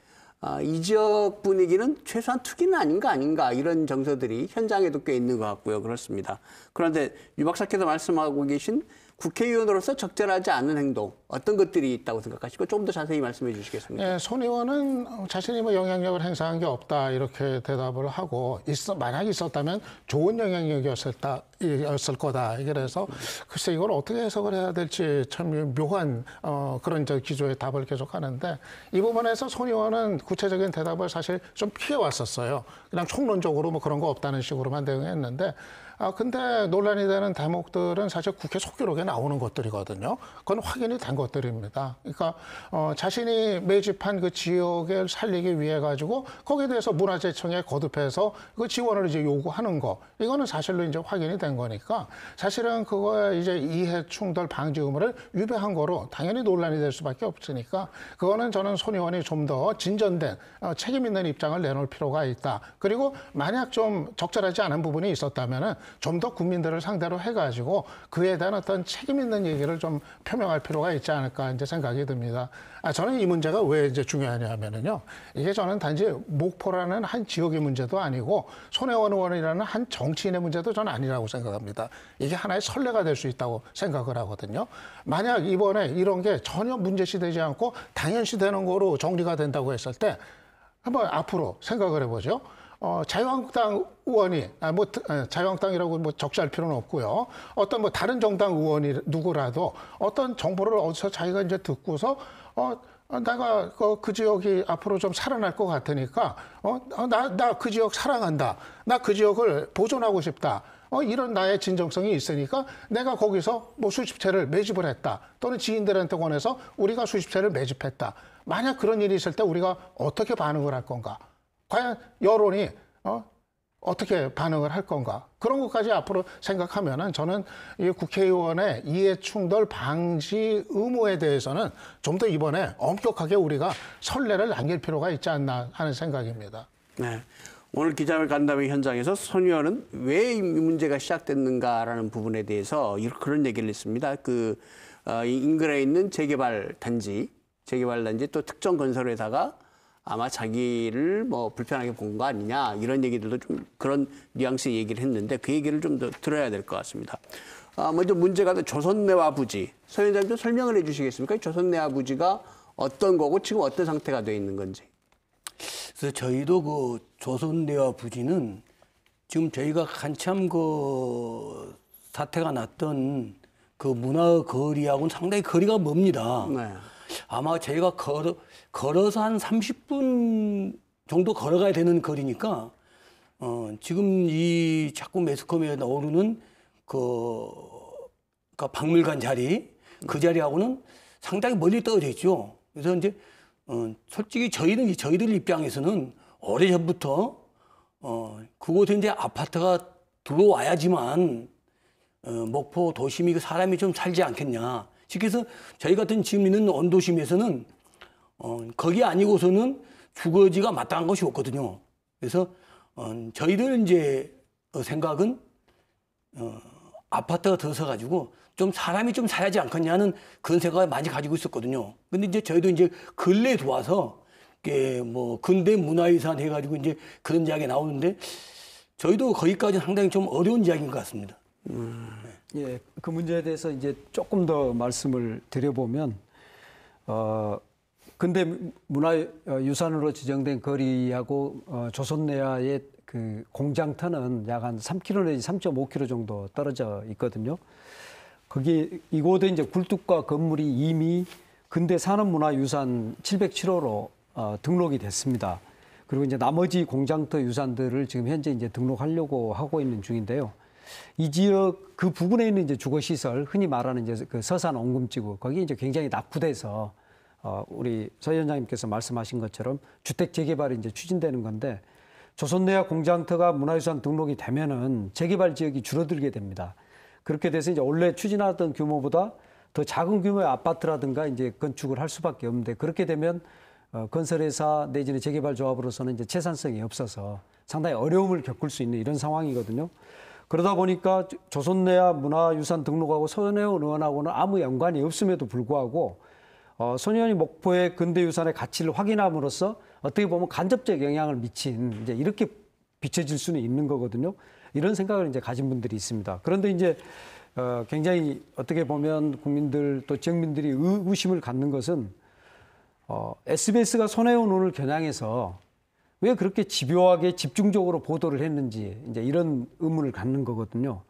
이 지역 분위기는 최소한 투기는 아닌가 이런 정서들이 현장에도 꽤 있는 것 같고요. 그렇습니다. 그런데 유 박사께서 말씀하고 계신 국회의원으로서 적절하지 않은 행동, 어떤 것들이 있다고 생각하시고 좀 더 자세히 말씀해 주시겠습니까? 예, 손 의원은 자신이 뭐 영향력을 행사한 게 없다 이렇게 대답을 하고, 만약 있었다면 좋은 영향력이었을 거다. 그래서 글쎄 이걸 어떻게 해석을 해야 될지 참 묘한 그런 기조의 답을 계속하는데, 이 부분에서 손 의원은 구체적인 대답을 사실 좀 피해왔었어요. 그냥 총론적으로 뭐 그런 거 없다는 식으로만 대응했는데, 근데 논란이 되는 대목들은 사실 국회 속기록에 나오는 것들이거든요. 그건 확인이 된 것들입니다. 그러니까 자신이 매집한 그 지역을 살리기 위해 가지고 거기에 대해서 문화재청에 거듭해서 그 지원을 이제 요구하는 거, 이거는 사실로 이제 확인이 된 거니까 사실은 그거에 이제 이해 충돌 방지 의무를 위배한 거로 당연히 논란이 될 수밖에 없으니까, 그거는 저는 손 의원이 좀 더 진전된 책임 있는 입장을 내놓을 필요가 있다. 그리고 만약 좀 적절하지 않은 부분이 있었다면은 좀 더 국민들을 상대로 해가지고 그에 대한 어떤 책임 있는 얘기를 좀 표명할 필요가 있지 않을까 이제 생각이 듭니다. 저는 이 문제가 왜 이제 중요하냐면은요, 이게 저는 단지 목포라는 한 지역의 문제도 아니고 손혜원 의원이라는 한 정치인의 문제도 저는 아니라고 생각합니다. 이게 하나의 선례가 될 수 있다고 생각을 하거든요. 만약 이번에 이런 게 전혀 문제시되지 않고 당연시되는 거로 정리가 된다고 했을 때 한번 앞으로 생각을 해보죠. 자유한국당 의원이, 자유한국당이라고 뭐 적시할 필요는 없고요. 어떤 뭐 다른 정당 의원이 누구라도 어떤 정보를 어디서 자기가 이제 듣고서, 내가 그 지역이 앞으로 좀 살아날 것 같으니까, 나 그 지역 사랑한다. 나 그 지역을 보존하고 싶다. 이런 나의 진정성이 있으니까 내가 거기서 뭐 수십 채를 매집을 했다. 또는 지인들한테 권해서 우리가 수십 채를 매집했다. 만약 그런 일이 있을 때 우리가 어떻게 반응을 할 건가? 과연 여론이 어떻게 반응을 할 건가? 그런 것까지 앞으로 생각하면은 저는 이 국회의원의 이해 충돌 방지 의무에 대해서는 좀 더 이번에 엄격하게 우리가 선례를 남길 필요가 있지 않나 하는 생각입니다. 네. 오늘 기자회 간담회 현장에서 손 의원은 왜 이 문제가 시작됐는가라는 부분에 대해서 그런 얘기를 했습니다. 이 인근에 있는 재개발 단지 또 특정 건설회사가 아마 자기를 뭐 불편하게 본 거 아니냐, 이런 얘기들도 좀 그런 뉘앙스의 얘기를 했는데, 그 얘기를 좀 더 들어야 될 것 같습니다. 먼저 문제가 조선내화 부지, 서 위원장님 좀 설명을 해 주시겠습니까? 조선내화 부지가 어떤 거고 지금 어떤 상태가 돼 있는 건지. 그래서 저희도 그 조선내화 부지는 지금 저희가 한참 그 사태가 났던 그 문화거리하고는 상당히 거리가 멉니다. 네. 아마 저희가 걸어서 한 30분 정도 걸어가야 되는 거리니까, 지금 이 자꾸 매스컴에 나오는 그러니까 박물관 자리, 그 자리하고는 상당히 멀리 떨어져 있죠. 그래서 이제, 솔직히 저희들 입장에서는 오래전부터, 그곳에 이제 아파트가 들어와야지만, 목포 도심이 그 사람이 좀 살지 않겠냐. 그래서 저희 같은 지금 있는 원도심에서는 거기 아니고서는 주거지가 마땅한 것이 없거든요. 그래서 저희들 이제 생각은 아파트가 더 서가지고 좀 사람이 좀 살아야지 않겠냐는 그런 생각을 많이 가지고 있었거든요. 근데 이제 저희도 이제 근래에 들어와서 이게 뭐 근대 문화유산 해가지고 이제 그런 이야기 나오는데, 저희도 거기까지는 상당히 좀 어려운 이야기인 것 같습니다. 예, 그 문제에 대해서 이제 조금 더 말씀을 드려보면, 근대 문화유산으로 지정된 거리하고 조선내화의 그 공장터는 약 한 3km 내지 3.5km 정도 떨어져 있거든요. 거기 이곳에 이제 굴뚝과 건물이 이미 근대 산업문화유산 707호로 등록이 됐습니다. 그리고 이제 나머지 공장터 유산들을 지금 현재 이제 등록하려고 하고 있는 중인데요. 이 지역 그 부근에 있는 이제 주거시설, 흔히 말하는 이제 그 서산 옹금지구, 거기 이제 굉장히 낙후돼서 우리 서 위원장님께서 말씀하신 것처럼 주택 재개발이 이제 추진되는 건데 조선내와 공장터가 문화유산 등록이 되면은 재개발 지역이 줄어들게 됩니다. 그렇게 돼서 이제 원래 추진하던 규모보다 더 작은 규모의 아파트라든가 이제 건축을 할 수밖에 없는데 그렇게 되면 건설회사 내지는 재개발 조합으로서는 이제 채산성이 없어서 상당히 어려움을 겪을 수 있는 이런 상황이거든요. 그러다 보니까 조선내와 문화유산 등록하고 손혜원 의원하고는 아무 연관이 없음에도 불구하고 손 의원이 목포의 근대유산의 가치를 확인함으로써 어떻게 보면 간접적 영향을 미친 이제 이렇게 비춰질 수는 있는 거거든요. 이런 생각을 이제 가진 분들이 있습니다. 그런데 이제 굉장히 어떻게 보면 국민들 또 지역민들이 의구심을 갖는 것은 SBS가 손혜원 의원을 겨냥해서 왜 그렇게 집요하게 집중적으로 보도를 했는지 이제 이런 의문을 갖는 거거든요.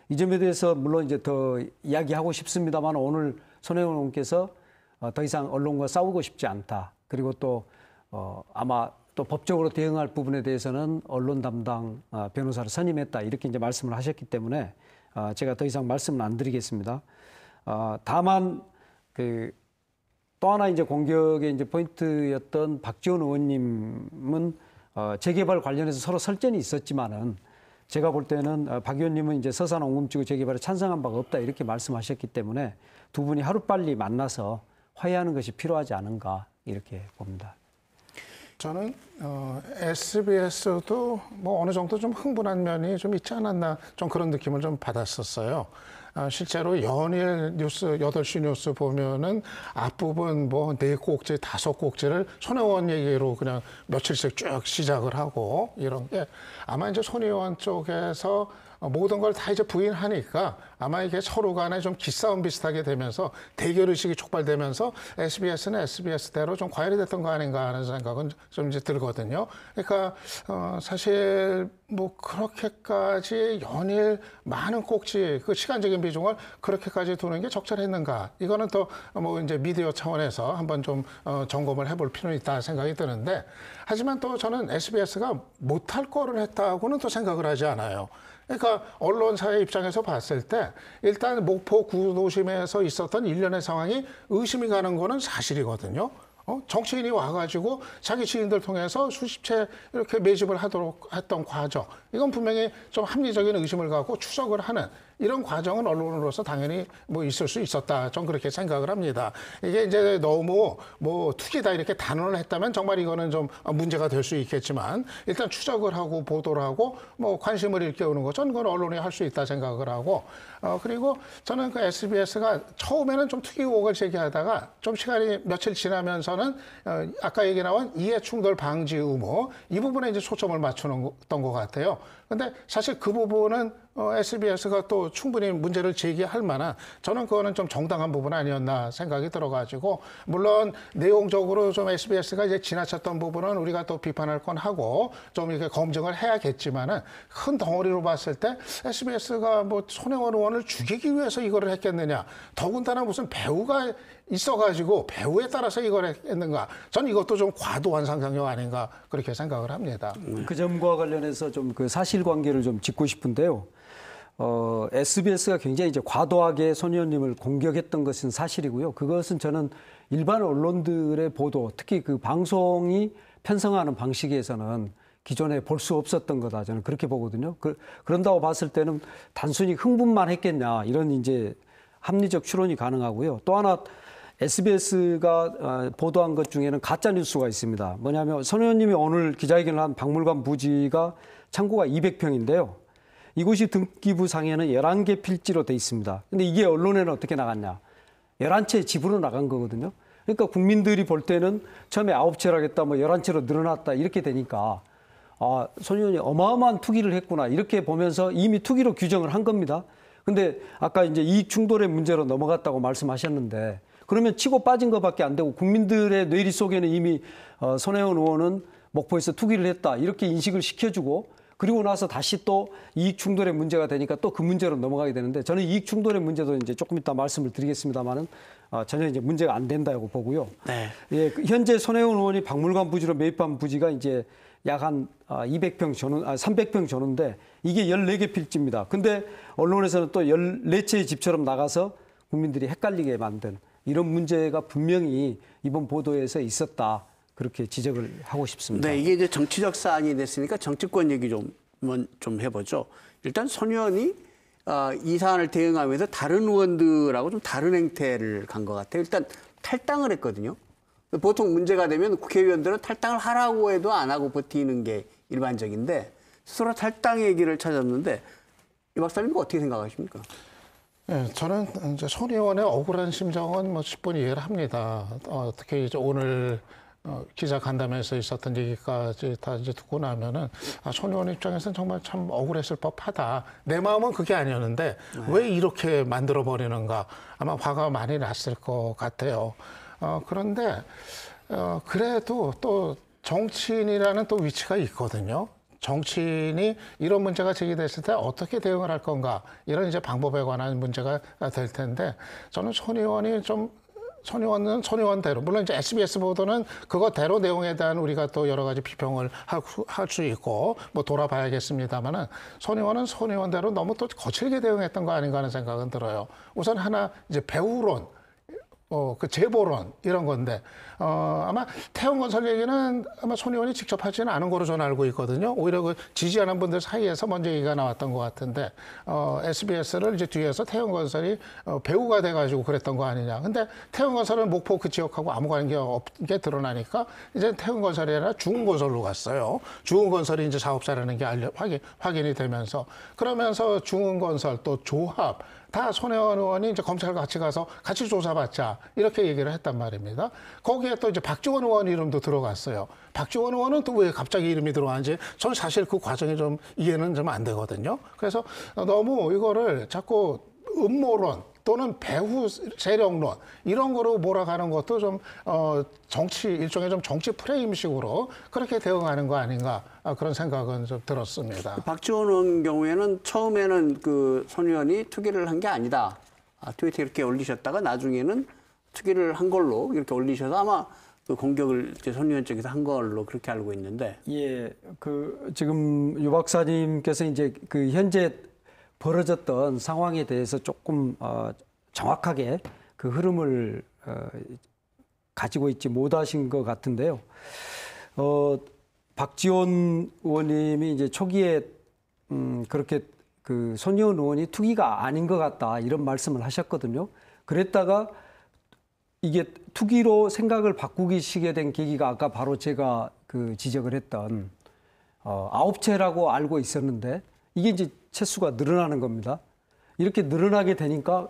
이 점에 대해서 물론 이제 더 이야기하고 싶습니다만 오늘 손혜원 의원께서 더 이상 언론과 싸우고 싶지 않다. 그리고 또 아마 또 법적으로 대응할 부분에 대해서는 언론 담당 변호사를 선임했다. 이렇게 이제 말씀을 하셨기 때문에 제가 더 이상 말씀은 안 드리겠습니다. 다만 또 하나 이제 공격의 이제 포인트였던 박지원 의원님은 재개발 관련해서 서로 설전이 있었지만은 제가 볼 때는 박 의원님은 이제 서산 옹금지구 재개발에 찬성한 바가 없다 이렇게 말씀하셨기 때문에 두 분이 하루빨리 만나서 화해하는 것이 필요하지 않은가 이렇게 봅니다. 저는 SBS도 뭐 어느 정도 좀 흥분한 면이 좀 있지 않았나 좀 그런 느낌을 좀 받았었어요. 실제로 연일 뉴스 8시 뉴스 보면은 앞부분 뭐 4꼭지, 5꼭지를 손 의원 얘기로 그냥 며칠씩 쭉 시작을 하고 이런 게 아마 이제 손 의원 쪽에서 모든 걸 다 이제 부인하니까 아마 이게 서로 간에 좀 기싸움 비슷하게 되면서 대결의식이 촉발되면서 SBS는 SBS대로 좀 과열이 됐던 거 아닌가 하는 생각은 좀 이제 들거든요. 그러니까 사실 뭐 그렇게까지 연일 많은 꼭지 그 시간적인 비중을 그렇게까지 두는 게 적절했는가? 이거는 또 뭐 이제 미디어 차원에서 한번 좀 점검을 해볼 필요는 있다 생각이 드는데 하지만 또 저는 SBS가 못할 거를 했다고는 또 생각을 하지 않아요. 그러니까 언론사의 입장에서 봤을 때 일단 목포 구도심에서 있었던 일련의 상황이 의심이 가는 거는 사실이거든요. 정치인이 와가지고 자기 지인들 통해서 수십 채 이렇게 매집을 하도록 했던 과정. 이건 분명히 좀 합리적인 의심을 갖고 추적을 하는 이런 과정은 언론으로서 당연히 뭐 있을 수 있었다. 전 그렇게 생각을 합니다. 이게 이제 너무 뭐 투기다 이렇게 단언을 했다면 정말 이거는 좀 문제가 될 수 있겠지만 일단 추적을 하고 보도를 하고 뭐 관심을 일깨우는 거 저는 그건 언론이 할 수 있다 생각을 하고 그리고 저는 그 SBS가 처음에는 좀 투기 의혹을 제기하다가 좀 시간이 며칠 지나면서는 아까 얘기 나온 이해 충돌 방지 의무 이 부분에 이제 초점을 맞추는 것 같아요. 근데 사실 그 부분은 SBS가 또 충분히 문제를 제기할 만한 저는 그거는 좀 정당한 부분 아니었나 생각이 들어가지고 물론 내용적으로 좀 SBS가 이제 지나쳤던 부분은 우리가 또 비판할 건 하고 좀 이렇게 검증을 해야겠지만은 큰 덩어리로 봤을 때 SBS가 뭐 손혜원 의원을 죽이기 위해서 이거를 했겠느냐 더군다나 무슨 배우가 있어가지고 배우에 따라서 이걸 했는가 저는 이것도 좀 과도한 상상력 아닌가 그렇게 생각을 합니다. 그 점과 관련해서 좀 그 사실관계를 좀 짚고 싶은데요. SBS가 굉장히 이제 과도하게 손 의원님을 공격했던 것은 사실이고요. 그것은 저는 일반 언론들의 보도, 특히 그 방송이 편성하는 방식에서는 기존에 볼 수 없었던 거다. 저는 그렇게 보거든요. 그런다고 봤을 때는 단순히 흥분만 했겠냐 이런 이제 합리적 추론이 가능하고요. 또 하나 SBS가 보도한 것 중에는 가짜 뉴스가 있습니다. 뭐냐면 손 의원님이 오늘 기자회견을 한 박물관 부지가 창고가 200평인데요. 이곳이 등기부상에는 11개 필지로 돼 있습니다. 근데 이게 언론에는 어떻게 나갔냐? 11채 집으로 나간 거거든요. 그러니까 국민들이 볼 때는 처음에 9채로 하겠다, 뭐 11채로 늘어났다 이렇게 되니까 손 의원이 어마어마한 투기를 했구나 이렇게 보면서 이미 투기로 규정을 한 겁니다. 근데 아까 이제 이익 충돌의 문제로 넘어갔다고 말씀하셨는데 그러면 치고 빠진 것밖에 안 되고 국민들의 뇌리 속에는 이미 손혜원 의원은 목포에서 투기를 했다 이렇게 인식을 시켜주고 그리고 나서 다시 또 이익 충돌의 문제가 되니까 또 그 문제로 넘어가게 되는데 저는 이익 충돌의 문제도 이제 조금 이따 말씀을 드리겠습니다만은 전혀 이제 문제가 안 된다고 보고요. 네. 예, 현재 손혜원 의원이 박물관 부지로 매입한 부지가 이제 약 한 200평 전후, 300평 전후인데 이게 14개 필지입니다. 근데 언론에서는 또 14채의 집처럼 나가서 국민들이 헷갈리게 만든 이런 문제가 분명히 이번 보도에서 있었다. 그렇게 지적을 하고 싶습니다. 네, 이게 이제 정치적 사안이 됐으니까 정치권 얘기 좀 해보죠. 일단 손 의원이 이 사안을 대응하면서 다른 의원들하고 좀 다른 행태를 간 것 같아요. 일단 탈당을 했거든요. 보통 문제가 되면 국회의원들은 탈당을 하라고 해도 안 하고 버티는 게 일반적인데 스스로 탈당 얘기를 찾았는데 이 박사님 어떻게 생각하십니까? 네, 저는 이제 손 의원의 억울한 심정은 뭐 10분이 이해를 합니다. 특히 이제 오늘 기자 간담회에서 있었던 얘기까지 다 이제 듣고 나면은 손 의원 입장에서는 정말 참 억울했을 법하다. 내 마음은 그게 아니었는데 왜 이렇게 만들어 버리는가. 아마 화가 많이 났을 것 같아요. 그런데 그래도 또 정치인이라는 또 위치가 있거든요. 정치인이 이런 문제가 제기됐을 때 어떻게 대응을 할 건가 이런 이제 방법에 관한 문제가 될 텐데 저는 손 의원이 좀 손 의원은 손 의원대로 물론 이제 SBS 보도는 그거대로 내용에 대한 우리가 또 여러 가지 비평을 할 수 있고 뭐 돌아봐야겠습니다만은 손 의원은 손 의원대로 너무 또 거칠게 대응했던 거 아닌가 하는 생각은 들어요. 우선 하나 이제 배우론. 그 제보론 이런 건데 아마 태형건설 얘기는 아마 손 의원이 직접 하지는 않은 거로 저는 알고 있거든요. 오히려 그 지지하는 분들 사이에서 먼저 얘기가 나왔던 것 같은데 SBS를 이제 뒤에서 태형건설이 배우가 돼가지고 그랬던 거 아니냐. 근데 태형건설은 목포 그 지역하고 아무 관계 없게 드러나니까 이제 태형건설이 아니라 중흥건설로 갔어요. 중흥건설이 이제 사업자라는 게 확인이 되면서 그러면서 중흥건설 또 조합 다 손혜원 의원이 이제 검찰 같이 가서 같이 조사받자 이렇게 얘기를 했단 말입니다. 거기에 또 이제 박지원 의원 이름도 들어갔어요. 박지원 의원은 또 왜 갑자기 이름이 들어가는지 저는 사실 그 과정이 좀 이해는 좀 안 되거든요. 그래서 너무 이거를 자꾸 음모론 또는 배후 세력론 이런 거로 몰아가는 것도 좀 정치 일종의 좀 정치 프레임식으로 그렇게 대응하는 거 아닌가 그런 생각은 좀 들었습니다. 박지원 의원 경우에는 처음에는 그 손 의원이 투기를 한 게 아니다. 트위터에 이렇게 올리셨다가 나중에는 투기를 한 걸로 이렇게 올리셔서 아마 그 공격을 손 의원 쪽에서 한 걸로 그렇게 알고 있는데. 예, 그 지금 유 박사님께서 이제 그 현재 벌어졌던 상황에 대해서 조금 정확하게 그 흐름을 가지고 있지 못하신 것 같은데요. 박지원 의원님이 이제 초기에 그렇게 그 손혜원 의원이 투기가 아닌 것 같다 이런 말씀을 하셨거든요. 그랬다가 이게 투기로 생각을 바꾸기 시게 된 계기가 아까 바로 제가 그 지적을 했던 9채라고 알고 있었는데 이게 이제 채수가 늘어나는 겁니다. 이렇게 늘어나게 되니까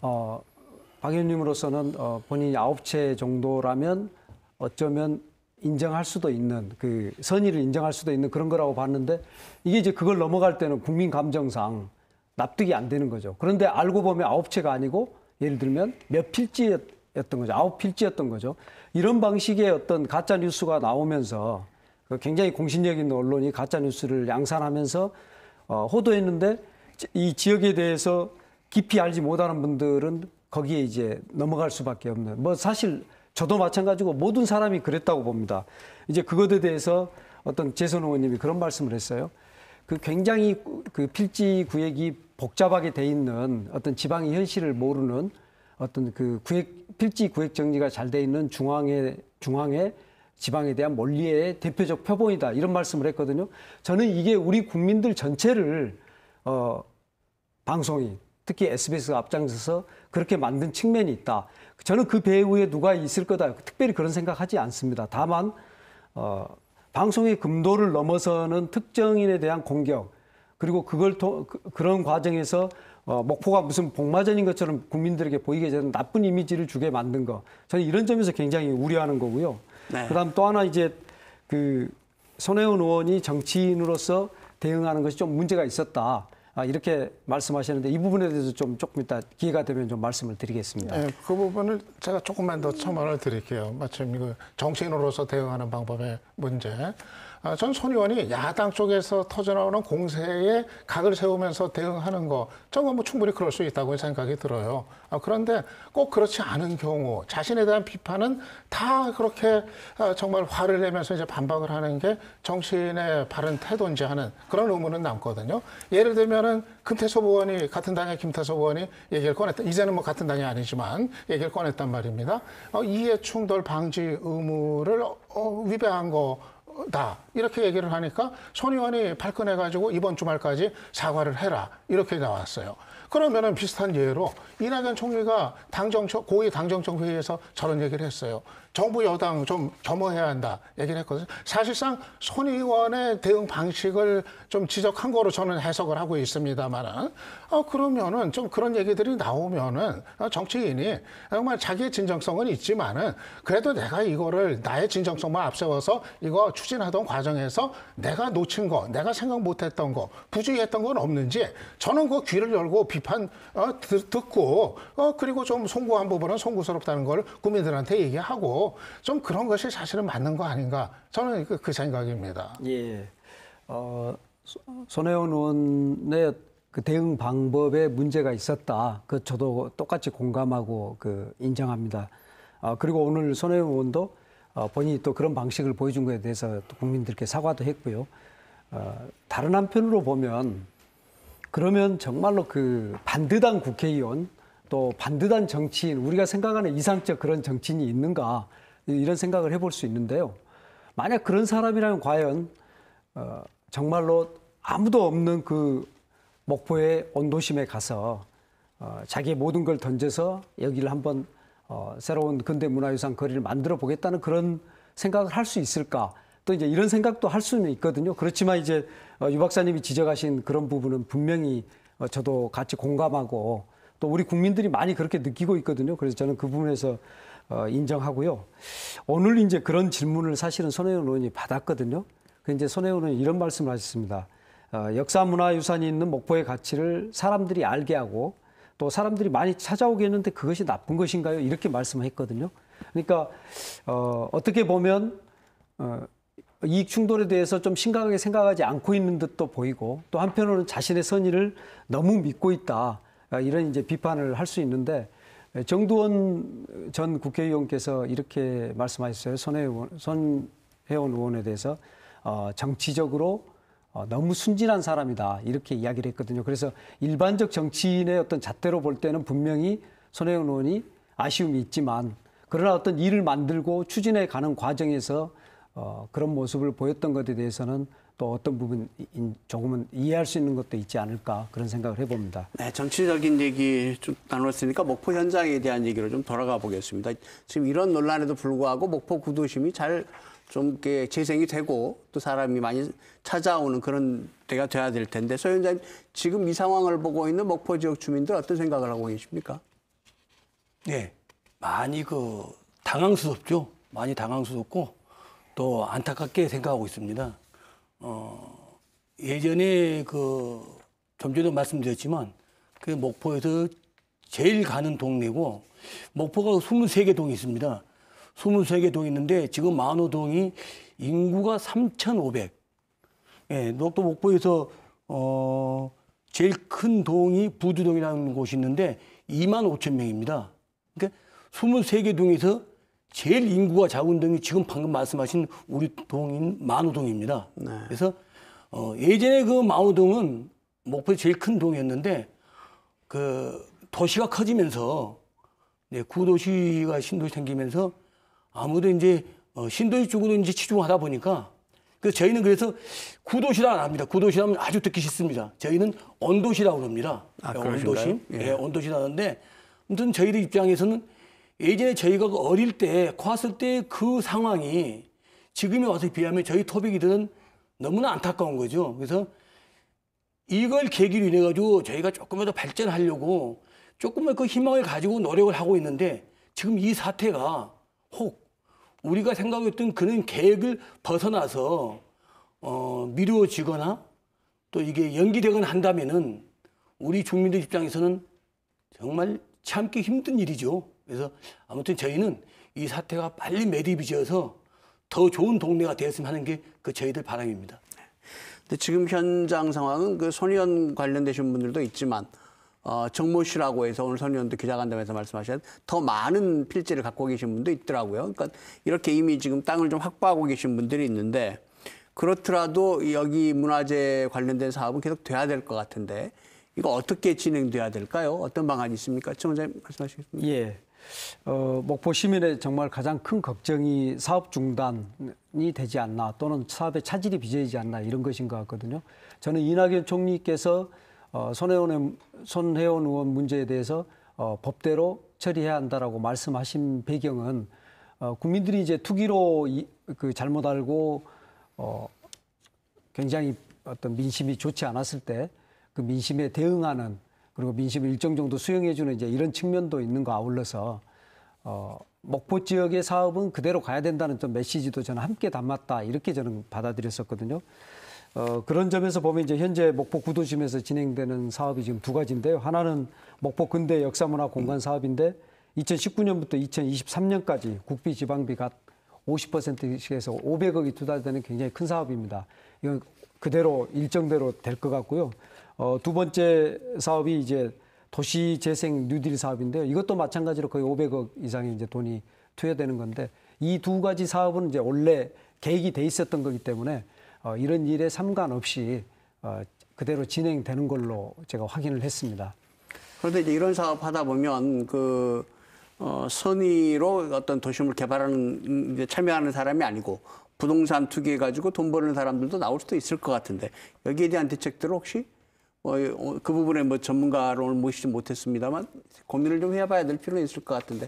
박 의원님으로서는 본인이 9채 정도라면 어쩌면 인정할 수도 있는 그 선의를 인정할 수도 있는 그런 거라고 봤는데 이게 이제 그걸 넘어갈 때는 국민 감정상 납득이 안 되는 거죠. 그런데 알고 보면 9채가 아니고 예를 들면 몇 필지였던 거죠. 9필지였던 거죠. 이런 방식의 어떤 가짜 뉴스가 나오면서 굉장히 공신력 있는 언론이 가짜 뉴스를 양산하면서 호도했는데 이 지역에 대해서 깊이 알지 못하는 분들은 거기에 이제 넘어갈 수밖에 없는. 뭐 사실 저도 마찬가지고 모든 사람이 그랬다고 봅니다. 이제 그것에 대해서 어떤 재선 의원님이 그런 말씀을 했어요. 그 굉장히 그 필지 구획이 복잡하게 돼 있는 어떤 지방의 현실을 모르는 어떤 그 필지 구획 정리가 잘 돼 있는 중앙의 지방에 대한 몰리의 대표적 표본이다. 이런 말씀을 했거든요. 저는 이게 우리 국민들 전체를 방송이 특히 SBS가 앞장서서 그렇게 만든 측면이 있다. 저는 그 배후에 누가 있을 거다. 특별히 그런 생각하지 않습니다. 다만 방송의 금도를 넘어서는 특정인에 대한 공격 그리고 그런 과정에서 목포가 무슨 복마전인 것처럼 국민들에게 보이게 되는 나쁜 이미지를 주게 만든 거. 저는 이런 점에서 굉장히 우려하는 거고요. 네. 그다음 또 하나 이제 그 손혜원 의원이 정치인으로서 대응하는 것이 좀 문제가 있었다. 이렇게 말씀하셨는데 이 부분에 대해서 조금 이따 기회가 되면 좀 말씀을 드리겠습니다. 네, 그 부분을 제가 조금만 더 첨언을 드릴게요. 마침 이거 정치인으로서 대응하는 방법의 문제. 전 손 의원이 야당 쪽에서 터져나오는 공세에 각을 세우면서 대응하는 거 저거 뭐 충분히 그럴 수 있다고 생각이 들어요. 그런데 꼭 그렇지 않은 경우 자신에 대한 비판은 다 그렇게 정말 화를 내면서 이제 반박을 하는 게 정치인의 바른 태도인지 하는 그런 의문은 남거든요. 예를 들면 그러면은 금태섭 의원이 같은 당의 김태섭 의원이 얘기를 꺼냈다. 이제는 뭐 같은 당이 아니지만 얘기를 꺼냈단 말입니다. 이해 충돌 방지 의무를 위배한 거다. 이렇게 얘기를 하니까 손 의원이 발끈해가지고 이번 주말까지 사과를 해라. 이렇게 나왔어요. 그러면은 비슷한 예로 이낙연 총리가 고위 당정청 회의에서 저런 얘기를 했어요. 정부 여당 좀 겸허해야 한다 얘기를 했거든요. 사실상 손 의원의 대응 방식을 좀 지적한 거로 저는 해석을 하고 있습니다만은 그러면은 좀 그런 얘기들이 나오면은 정치인이 정말 자기의 진정성은 있지만은 그래도 내가 이거를 나의 진정성만 앞세워서 이거 추진하던 과정에서 내가 놓친 거, 내가 생각 못했던 거, 부주의했던 건 없는지 저는 그 귀를 열고 비판 듣고 그리고 좀 송구한 부분은 송구스럽다는 걸 국민들한테 얘기하고 좀 그런 것이 사실은 맞는 거 아닌가 저는 그 생각입니다. 예, 손혜원 의원의 그 대응 방법에 문제가 있었다. 그 저도 똑같이 공감하고 그 인정합니다. 그리고 오늘 손혜원 의원도 본인이 또 그런 방식을 보여준 것에 대해서 또 국민들께 사과도 했고요. 다른 한편으로 보면 그러면 정말로 그 반듯한 국회의원 또 반듯한 정치인 우리가 생각하는 이상적 그런 정치인이 있는가 이런 생각을 해볼 수 있는데요. 만약 그런 사람이라면 과연 정말로 아무도 없는 그 목포의 온도심에 가서 자기의 모든 걸 던져서 여기를 한번 새로운 근대문화유산 거리를 만들어 보겠다는 그런 생각을 할 수 있을까? 또 이제 이런 생각도 할 수는 있거든요. 그렇지만 이제 유 박사님이 지적하신 그런 부분은 분명히 저도 같이 공감하고 또 우리 국민들이 많이 그렇게 느끼고 있거든요. 그래서 저는 그 부분에서 인정하고요. 오늘 이제 그런 질문을 사실은 손혜원 의원이 받았거든요. 그 이제 손혜원 의원이 이런 말씀을 하셨습니다. 역사문화유산이 있는 목포의 가치를 사람들이 알게 하고 또 사람들이 많이 찾아오게 했는데 그것이 나쁜 것인가요? 이렇게 말씀했거든요. 그러니까 어떻게 보면 이익 충돌에 대해서 좀 심각하게 생각하지 않고 있는 듯도 보이고 또 한편으로는 자신의 선의를 너무 믿고 있다. 이런 이제 비판을 할 수 있는데 정두원 전 국회의원께서 이렇게 말씀하셨어요. 손혜원 의원에 대해서 정치적으로 너무 순진한 사람이다. 이렇게 이야기를 했거든요. 그래서 일반적 정치인의 어떤 잣대로 볼 때는 분명히 손혜원 의원이 아쉬움이 있지만 그러나 어떤 일을 만들고 추진해 가는 과정에서 그런 모습을 보였던 것에 대해서는 또 어떤 부분 조금은 이해할 수 있는 것도 있지 않을까 그런 생각을 해봅니다. 네, 정치적인 얘기 좀 나눴으니까 목포 현장에 대한 얘기로 좀 돌아가 보겠습니다. 지금 이런 논란에도 불구하고 목포 구도심이 잘 좀 재생이 되고 또 사람이 많이 찾아오는 그런 때가 돼야 될 텐데 소 위원장님 지금 이 상황을 보고 있는 목포 지역 주민들 어떤 생각을 하고 계십니까? 네, 많이 당황스럽죠. 많이 당황스럽고 또 안타깝게 생각하고 있습니다. 예전에 좀 전에도 말씀드렸지만 그 목포에서 제일 가는 동네고 목포가 23개 동이 있습니다. 23개 동이 있는데 지금 만호동이 인구가 3,500. 예, 또 목포에서 제일 큰 동이 부두동이라는 곳이 있는데 25,000명입니다. 그러니까 23개 동에서 제일 인구가 작은 동이 지금 방금 말씀하신 우리 동인 만호동입니다. 네. 그래서 예전에 그 만호동은 목포의 제일 큰 동이었는데 도시가 커지면서 구도시가 신도시 생기면서 아무래도 이제 신도시 쪽으로 이제 치중하다 보니까 저희는 그래서 구도시라 안 합니다. 구도시라면 아주 듣기 싫습니다. 저희는 언도시라고 합니다. 언도시. 예, 언도시라 하는데 아무튼 저희들 입장에서는 예전에 저희가 어릴 때 컸을 때 그 상황이 지금에 와서 비하면 저희 토백이들은 너무나 안타까운 거죠. 그래서 이걸 계기로 인해 가지고 저희가 조금이라도 발전하려고 조금만 그 희망을 가지고 노력을 하고 있는데 지금 이 사태가 혹 우리가 생각했던 그런 계획을 벗어나서 미루어지거나 또 이게 연기되거나 한다면은 우리 주민들 입장에서는 정말 참기 힘든 일이죠. 그래서 아무튼 저희는 이 사태가 빨리 매듭이 지어서 더 좋은 동네가 되었으면 하는 게 저희들 바람입니다. 근데 지금 현장 상황은 손 의원 관련되신 분들도 있지만 정모 씨라고 해서 오늘 손 의원도 기자간담회에서 말씀하신 더 많은 필지를 갖고 계신 분도 있더라고요. 그러니까 이렇게 이미 지금 땅을 좀 확보하고 계신 분들이 있는데 그렇더라도 여기 문화재 관련된 사업은 계속 돼야 될 것 같은데 이거 어떻게 진행돼야 될까요? 어떤 방안이 있습니까? 청 원장님 말씀하시겠습니다. 예. 목포 시민의 정말 가장 큰 걱정이 사업 중단이 되지 않나 또는 사업의 차질이 빚어지지 않나 이런 것인 것 같거든요. 저는 이낙연 총리께서 손혜원 의원 문제에 대해서 법대로 처리해야 한다라고 말씀하신 배경은 국민들이 이제 투기로 그 잘못 알고 굉장히 어떤 민심이 좋지 않았을 때 그 민심에 대응하는 그리고 민심을 일정 정도 수용해주는 이제 이런 측면도 있는 거 아울러서 목포 지역의 사업은 그대로 가야 된다는 좀 메시지도 저는 함께 담았다 이렇게 저는 받아들였었거든요. 그런 점에서 보면 이제 현재 목포 구도심에서 진행되는 사업이 지금 두 가지인데요. 하나는 목포 근대 역사문화 공간 사업인데 2019년부터 2023년까지 국비 지방비 각 50%씩해서 500억이 투자되는 굉장히 큰 사업입니다. 이건 그대로 일정대로 될 것 같고요. 두 번째 사업이 이제 도시재생 뉴딜 사업인데요. 이것도 마찬가지로 거의 500억 이상의 이제 돈이 투여되는 건데 이 두 가지 사업은 이제 원래 계획이 돼 있었던 거기 때문에 이런 일에 상관없이 그대로 진행되는 걸로 제가 확인을 했습니다. 그런데 이제 이런 사업 하다 보면 선의로 어떤 도심을 개발하는 이제 참여하는 사람이 아니고 부동산 투기해 가지고 돈 버는 사람들도 나올 수도 있을 것 같은데 여기에 대한 대책들을 혹시 그 부분에 전문가를 오늘 모시지 못했습니다만 고민을 좀 해봐야 될 필요는 있을 것 같은데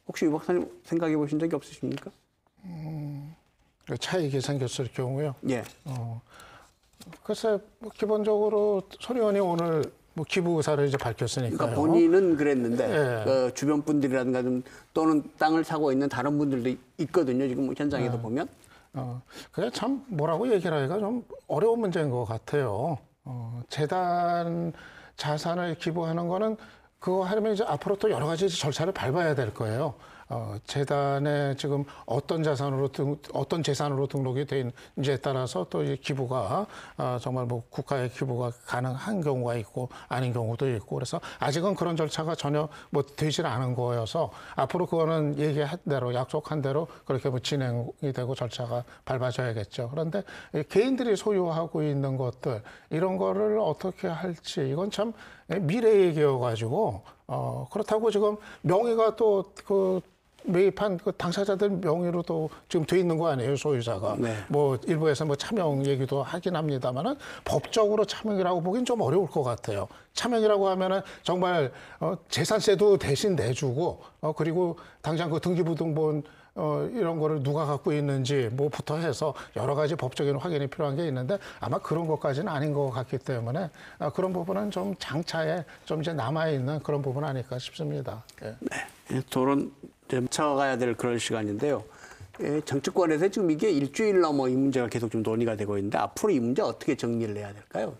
혹시 유 박사님 생각해 보신 적이 없으십니까? 차익이 생겼을 경우요. 예. 글쎄 기본적으로 손 의원이 오늘 기부 의사를 이제 밝혔으니까요. 그러니까 본인은 그랬는데 예. 주변 분들이라든가 또는 땅을 사고 있는 다른 분들도 있거든요. 지금 현장에서 보면. 그게 참 뭐라고 얘기를 하기가 좀 어려운 문제인 것 같아요. 재단 자산을 기부하는 거는 그거 하려면 이제 앞으로 또 여러 가지 절차를 밟아야 될 거예요. 재단에 지금 어떤 재산으로 등록이 돼 있는지에 따라서 또 이 기부가 정말 국가의 기부가 가능한 경우가 있고 아닌 경우도 있고 그래서 아직은 그런 절차가 전혀 되질 않은 거여서 앞으로 그거는 얘기한 대로 약속한 대로 그렇게 진행이 되고 절차가 밟아져야겠죠. 그런데 개인들이 소유하고 있는 것들 이런 거를 어떻게 할지 이건 참 미래 얘기여가지고 그렇다고 지금 명의가 또 매입한 당사자들 명의로도 지금 돼 있는 거 아니에요, 소유자가. 네. 일부에서 차명 얘기도 하긴 합니다만은 법적으로 차명이라고 보기엔 좀 어려울 것 같아요. 차명이라고 하면은 정말 재산세도 대신 내주고 그리고 당장 그 등기부등본 이런 거를 누가 갖고 있는지 부터 해서 여러 가지 법적인 확인이 필요한 게 있는데 아마 그런 것까지는 아닌 것 같기 때문에 그런 부분은 좀 장차에 좀 이제 남아있는 그런 부분 아닐까 싶습니다. 예. 네. 토론 좀 쳐가야 될 그런 시간인데요. 정치권에서 지금 이게 일주일 넘어 이 문제가 계속 좀 논의가 되고 있는데 앞으로 이 문제 어떻게 정리를 해야 될까요?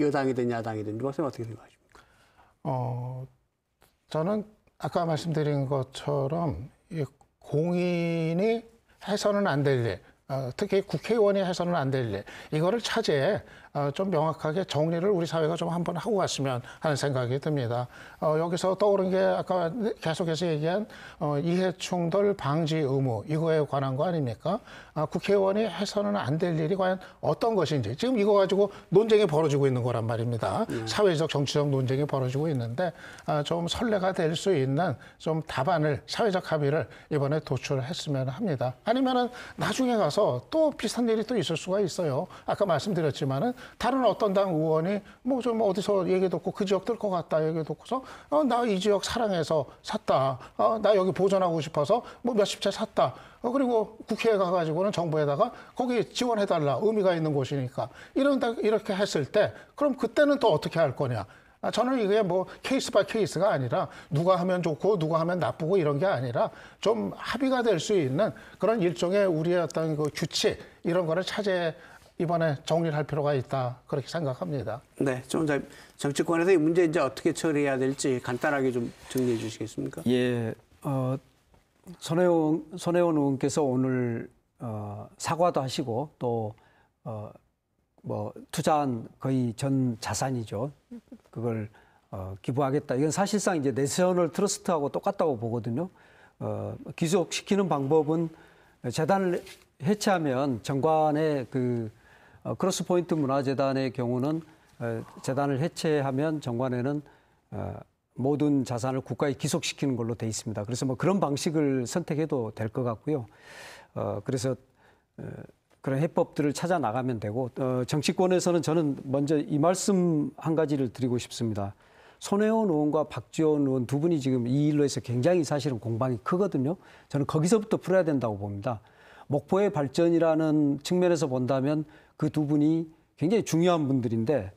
여당이든 야당이든 유 박사님 어떻게 생각하십니까? 저는 아까 말씀드린 것처럼 이 공인이 해서는 안 될 일, 특히 국회의원이 해서는 안 될 일, 이거를 차제에 좀 명확하게 정리를 우리 사회가 좀 한번 하고 갔으면 하는 생각이 듭니다. 여기서 떠오른 게 아까 계속해서 얘기한 이해충돌 방지 의무, 이거에 관한 거 아닙니까? 국회의원이 해서는 안 될 일이 과연 어떤 것인지 지금 이거 가지고 논쟁이 벌어지고 있는 거란 말입니다. 사회적 정치적 논쟁이 벌어지고 있는데 좀 선례가 될 수 있는 좀 답안을 사회적 합의를 이번에 도출했으면 합니다. 아니면은 나중에 가서 또 비슷한 일이 또 있을 수가 있어요. 아까 말씀드렸지만은 다른 어떤 당 의원이 좀 어디서 얘기 듣고 그 지역 뜰 것 같다 얘기 듣고서 나 이 지역 사랑해서 샀다. 나 여기 보존하고 싶어서 몇십 채 샀다. 그리고 국회에 가가지고는 정부에다가 거기 지원해달라. 의미가 있는 곳이니까. 이렇게 했을 때 그럼 그때는 또 어떻게 할 거냐. 저는 이게 케이스 바이 케이스가 아니라 누가 하면 좋고 누가 하면 나쁘고 이런 게 아니라 좀 합의가 될 수 있는 그런 일종의 우리의 어떤 규칙 이런 거를 차제에 이번에 정리를 할 필요가 있다. 그렇게 생각합니다. 네. 좀 정치권에서 이 문제 이제 어떻게 처리해야 될지 간단하게 좀 정리해 주시겠습니까? 예. 손혜원 의원께서 오늘 사과도 하시고 또 투자한 거의 전 자산이죠. 그걸 기부하겠다. 이건 사실상 이제 내셔널 트러스트하고 똑같다고 보거든요. 귀속시키는 방법은 재단을 해체하면 정관의 그 크로스포인트 문화재단의 경우는 재단을 해체하면 정관에는 모든 자산을 국가에 기속시키는 걸로 돼 있습니다. 그래서 뭐 그런 방식을 선택해도 될 것 같고요. 그래서 그런 해법들을 찾아 나가면 되고 정치권에서는 저는 먼저 이 말씀 한 가지를 드리고 싶습니다. 손혜원 의원과 박지원 의원 두 분이 지금 이 일로 해서 굉장히 사실은 공방이 크거든요. 저는 거기서부터 풀어야 된다고 봅니다. 목포의 발전이라는 측면에서 본다면 그 두 분이 굉장히 중요한 분들인데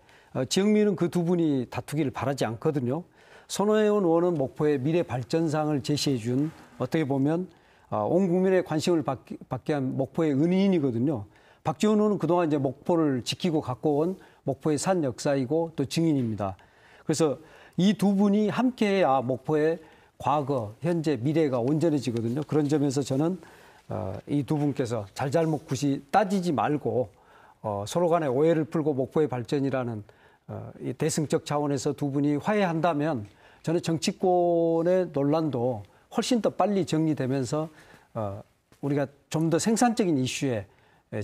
지역민은 그 두 분이 다투기를 바라지 않거든요. 손혜원 의원은 목포의 미래 발전상을 제시해 준 어떻게 보면 온 국민의 관심을 받게 한 목포의 은인이거든요. 박지원 의원은 그동안 이제 목포를 지키고 갖고 온 목포의 산 역사이고 또 증인입니다. 그래서 이 두 분이 함께해야 목포의 과거, 현재, 미래가 온전해지거든요. 그런 점에서 저는 이 두 분께서 잘잘못 굳이 따지지 말고 서로 간의 오해를 풀고 목포의 발전이라는 이 대승적 차원에서 두 분이 화해한다면 저는 정치권의 논란도 훨씬 더 빨리 정리되면서 우리가 좀 더 생산적인 이슈에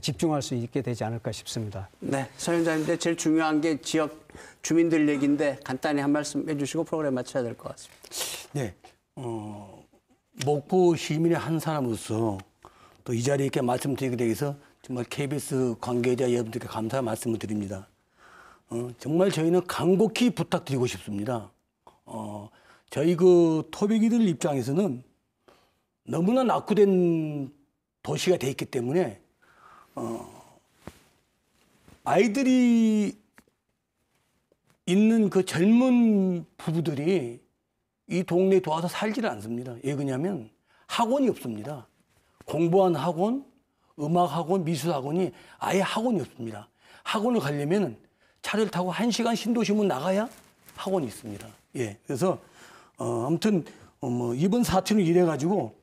집중할 수 있게 되지 않을까 싶습니다. 네, 서 위원장님인데 제일 중요한 게 지역 주민들 얘기인데 간단히 한 말씀 해주시고 프로그램 마쳐야 될 것 같습니다. 네, 목포 시민의 한 사람으로서 또 이 자리에 이렇게 말씀드리게 돼서 정말 KBS 관계자 여러분들께 감사의 말씀을 드립니다. 정말 저희는 간곡히 부탁드리고 싶습니다. 저희 그 토백이들 입장에서는 너무나 낙후된 도시가 돼 있기 때문에 아이들이 있는 그 젊은 부부들이 이 동네에 도와서 살지를 않습니다. 왜 그러냐면 학원이 없습니다. 공부한 학원, 음악 학원, 미술 학원이 아예 학원이 없습니다. 학원을 가려면 차를 타고 1시간 신도시문 나가야 학원이 있습니다. 예, 그래서 아무튼 뭐 이번 사태는 이래가지고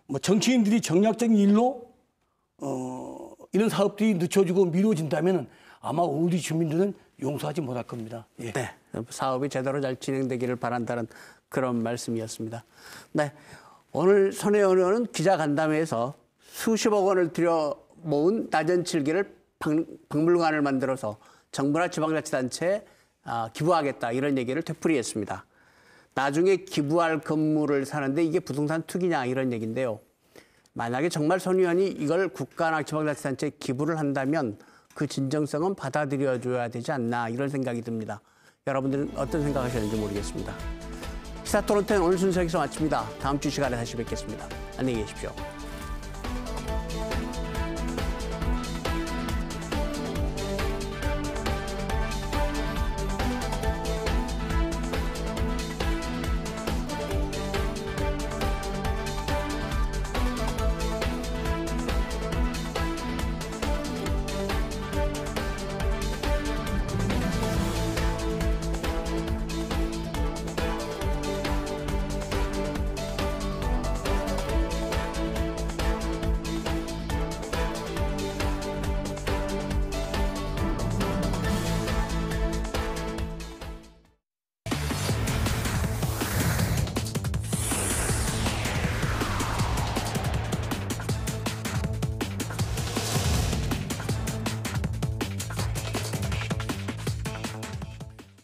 뭐 정치인들이 정략적인 일로 이런 사업들이 늦춰지고 미뤄진다면 아마 우리 주민들은 용서하지 못할 겁니다. 예. 네, 사업이 제대로 잘 진행되기를 바란다는 그런 말씀이었습니다. 네, 오늘 손혜원 의원은 기자간담회에서 수십억 원을 들여 모은 낮은 칠기를 박물관을 만들어서 정부나 지방자치단체에 기부하겠다 이런 얘기를 되풀이했습니다. 나중에 기부할 건물을 사는데 이게 부동산 투기냐 이런 얘기인데요. 만약에 정말 손 의원이 이걸 국가나 지방자치단체에 기부를 한다면 그 진정성은 받아들여줘야 되지 않나 이런 생각이 듭니다. 여러분들은 어떤 생각하시는지 모르겠습니다. 시사토론텐 오늘 순서 여기서 마칩니다. 다음 주 시간에 다시 뵙겠습니다. 안녕히 계십시오.